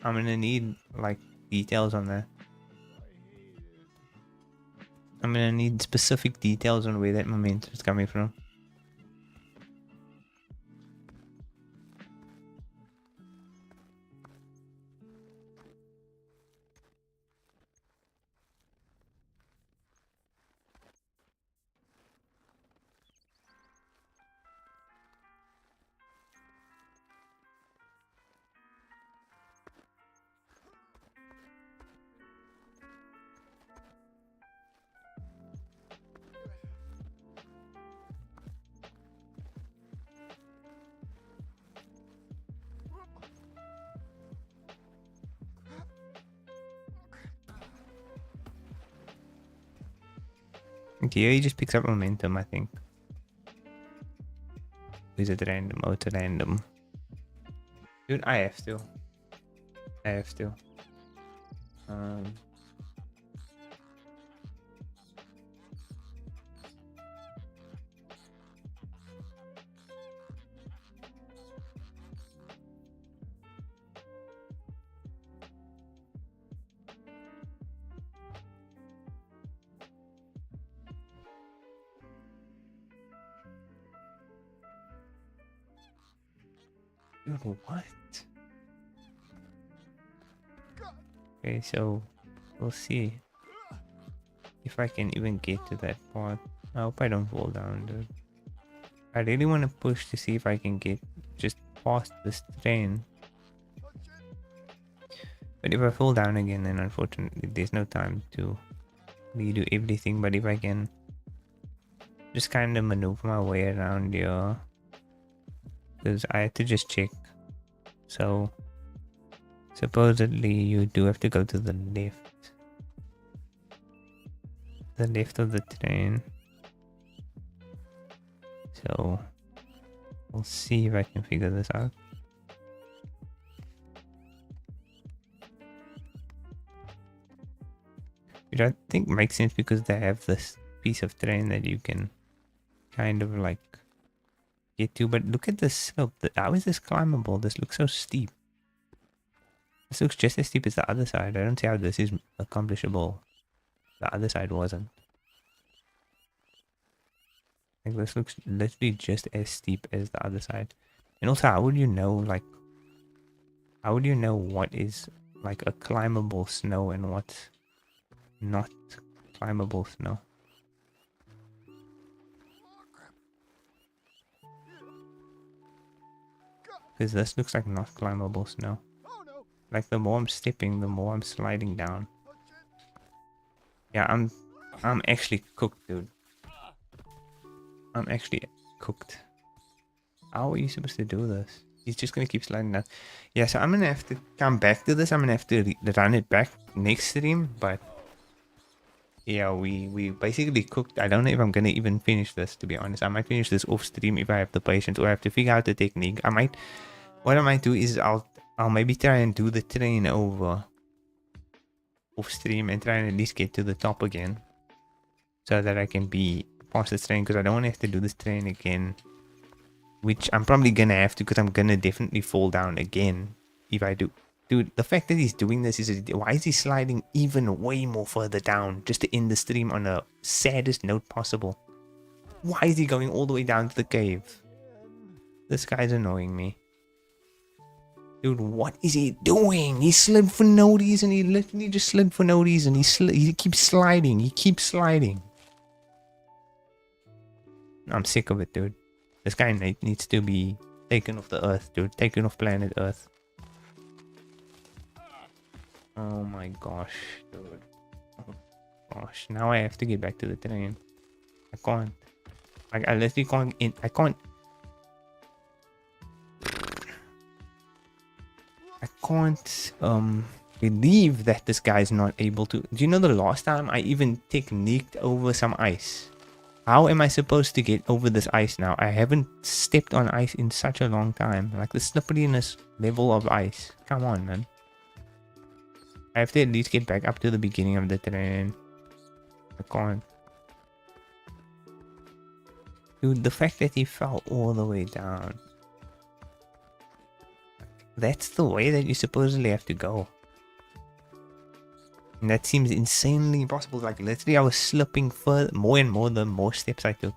I'm gonna need like details on that. I'm gonna need specific details on where that momentum's coming from. Okay, he just picks up momentum, I think. Is it random? Oh, it's random. Dude, I have to. I have to. Dude, what? Okay, so we'll see if I can even get to that part. I hope I don't fall down, dude. I really want to push to see if I can get just past this train. But if I fall down again, then unfortunately there's no time to redo everything. But if I can just kind of maneuver my way around here, because I had to just check. So supposedly you do have to go to the left. The left of the train. So we'll see if I can figure this out. Which I think makes sense because they have this piece of terrain that you can kind of like get to. But look at this slope. How is this climbable? This looks so steep. This looks just as steep as the other side. I don't see how this is accomplishable. The other side wasn't. Like, this looks literally just as steep as the other side. And also, how would you know, like, how would you know what is, like, a climbable snow and what's not climbable snow? Because this looks like not climbable snow. Oh no! Like, the more I'm stepping, the more I'm sliding down. Oh shit! Yeah, I'm actually cooked, dude. I'm actually cooked. How are you supposed to do this? He's just gonna keep sliding down. Yeah, so I'm gonna have to come back to this. I'm gonna have to run it back next stream, but yeah, we basically cooked. I don't know if I'm gonna even finish this, to be honest. I might finish this off stream if I have the patience, or I have to figure out the technique. What I might do is I'll maybe try and do the train over off stream and try and at least get to the top again, so that I can be past the train, because I don't want to have to do this train again, which I'm probably gonna have to, because I'm gonna definitely fall down again if I do. Dude, the fact that he's doing this is, why is he sliding even way more further down just to end the stream on a saddest note possible? Why is he going all the way down to the cave? This guy's annoying me. Dude, what is he doing? He slid for no reason. He literally just slid for no reason. He keeps sliding. He keeps sliding. I'm sick of it, dude. This guy needs to be taken off the earth, dude. Taken off planet Earth. Oh my gosh, dude. Oh gosh. Now I have to get back to the train. I can't. I literally can't. I can't. I can't believe that this guy's not able to. Do you know the last time I even techniqued over some ice? How am I supposed to get over this ice now? I haven't stepped on ice in such a long time. Like the slipperiness level of ice. Come on, man. I have to at least get back up to the beginning of the train. I can't. Dude, the fact that he fell all the way down. That's the way that you supposedly have to go. And that seems insanely impossible. Like, literally, I was slipping further, more and more the more steps I took.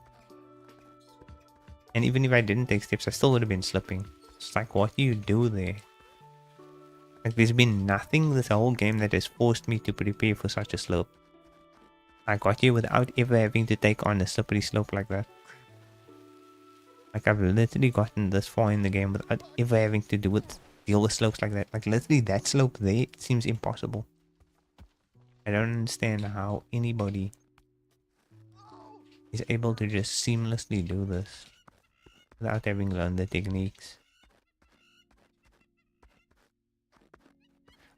And even if I didn't take steps, I still would have been slipping. It's like, what do you do there? Like, there's been nothing this whole game that has forced me to prepare for such a slope. I got here without ever having to take on a slippery slope like that. Like, I've literally gotten this far in the game without ever having to deal with slopes like that. Like, literally, that slope there seems impossible. I don't understand how anybody is able to just seamlessly do this without having learned the techniques.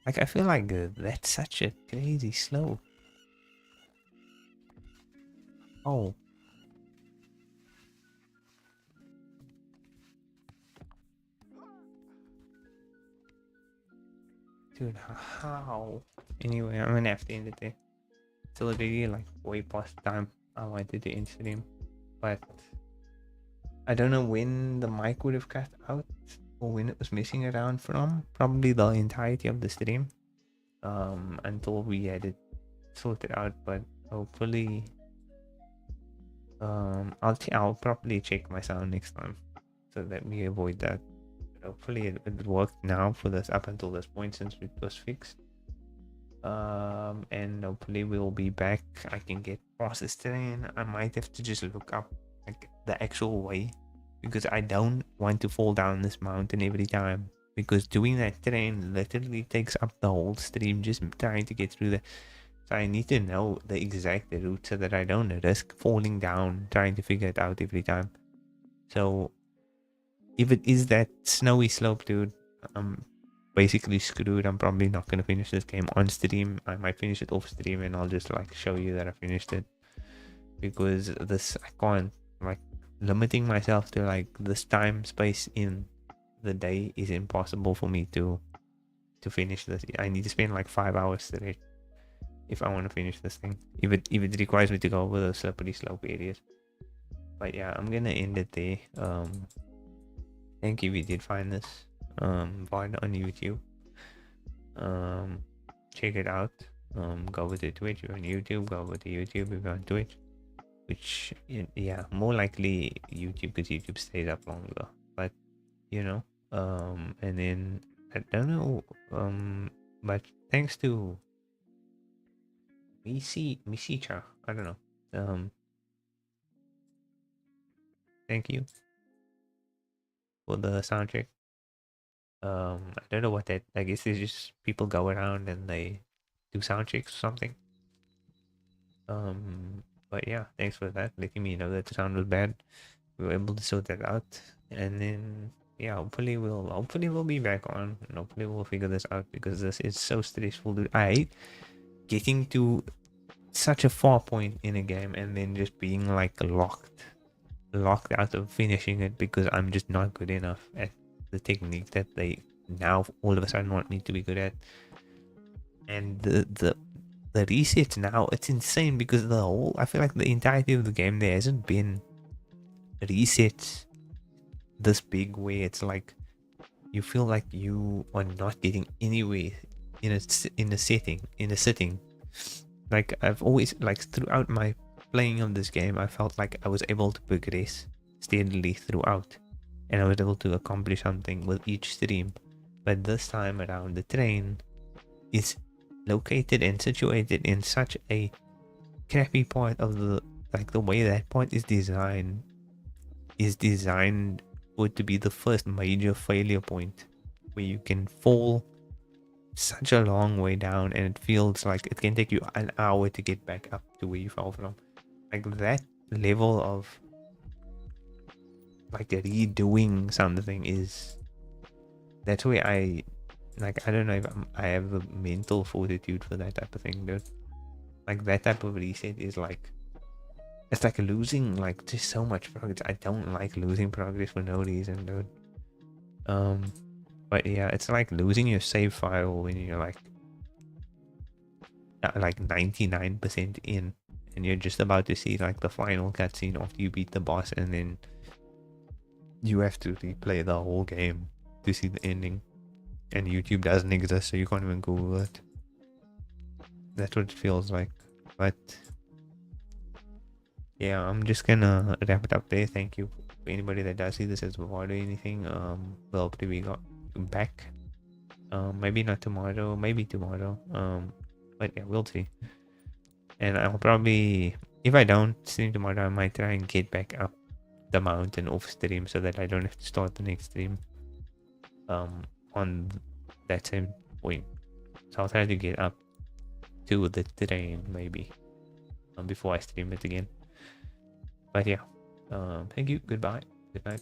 Like, I feel like that's such a crazy slope. Oh. Dude, how? Anyway, I'm gonna have to end it there. It's already like way past time I wanted to end stream. But I don't know when the mic would have cut out or when it was messing around from. Probably the entirety of the stream. Until we had it sorted out, but hopefully I'll probably check my sound next time so that we avoid that. Hopefully it worked now for this up until this point since it was fixed. And hopefully we'll be back. I can get past this terrain. I might have to just look up like the actual way, because I don't want to fall down this mountain every time, because doing that terrain literally takes up the whole stream just trying to get through the. So I need to know the exact route so that I don't risk falling down trying to figure it out every time. So if it is that snowy slope, dude, I'm basically screwed. I'm probably not going to finish this game on stream. I might finish it off stream and I'll just like show you that I finished it, because this, I can't, like, limiting myself to like this time space in the day is impossible for me to finish this. I need to spend like 5 hours straight if I want to finish this thing, if it requires me to go over the slippery slope areas. But yeah, I'm gonna end it there. Thank you if you did find this on YouTube. check it out. Go over to Twitch if you're on YouTube. Go over to YouTube if you're on Twitch. Which, yeah, more likely YouTube, because YouTube stays up longer. But you know, and then I don't know, but thanks to Misicha, I don't know, thank you for the soundtrack. I don't know what that. I guess it's just people go around and they do sound checks or something. But yeah, thanks for that, letting me know that the sound was bad. We were able to sort that out, and then yeah, hopefully we'll be back on, and hopefully we'll figure this out, because this is so stressful. I hate getting to such a far point in a game and then just being like locked out of finishing it because I'm just not good enough at the technique that they now all of a sudden want me to be good at. And the resets now, it's insane, because I feel like the entirety of the game there hasn't been resets this big, where it's like you feel like you are not getting anywhere in a sitting. Like I've always, like, throughout my playing of this game, I felt like I was able to progress steadily throughout, and I was able to accomplish something with each stream. But this time around, the train is located and situated in such a crappy part of the, like, the way that part is designed for it to be the first major failure point, where you can fall such a long way down and it feels like it can take you an hour to get back up to where you fell from. Like, that level of, like, redoing something that's where I don't know if I have the mental fortitude for that type of thing, dude. Like, that type of reset is like, it's like losing, like, just so much progress. I don't like losing progress for no reason, dude. But yeah, it's like losing your save file when you're like 99% in, and you're just about to see like the final cutscene after you beat the boss, and then you have to replay the whole game to see the ending, and YouTube doesn't exist, so you can't even Google it. That's what it feels like. But yeah, I'm just gonna wrap it up there. Thank you for anybody that does see this as well or anything. Well, hopefully we got back. Maybe not tomorrow, maybe tomorrow. But yeah, we'll see. And I'll probably, if I don't stream tomorrow, I might try and get back up the mountain off stream so that I don't have to start the next stream on that same point. So I'll try to get up to the terrain maybe before I stream it again. But yeah, thank you. Goodbye. Good night.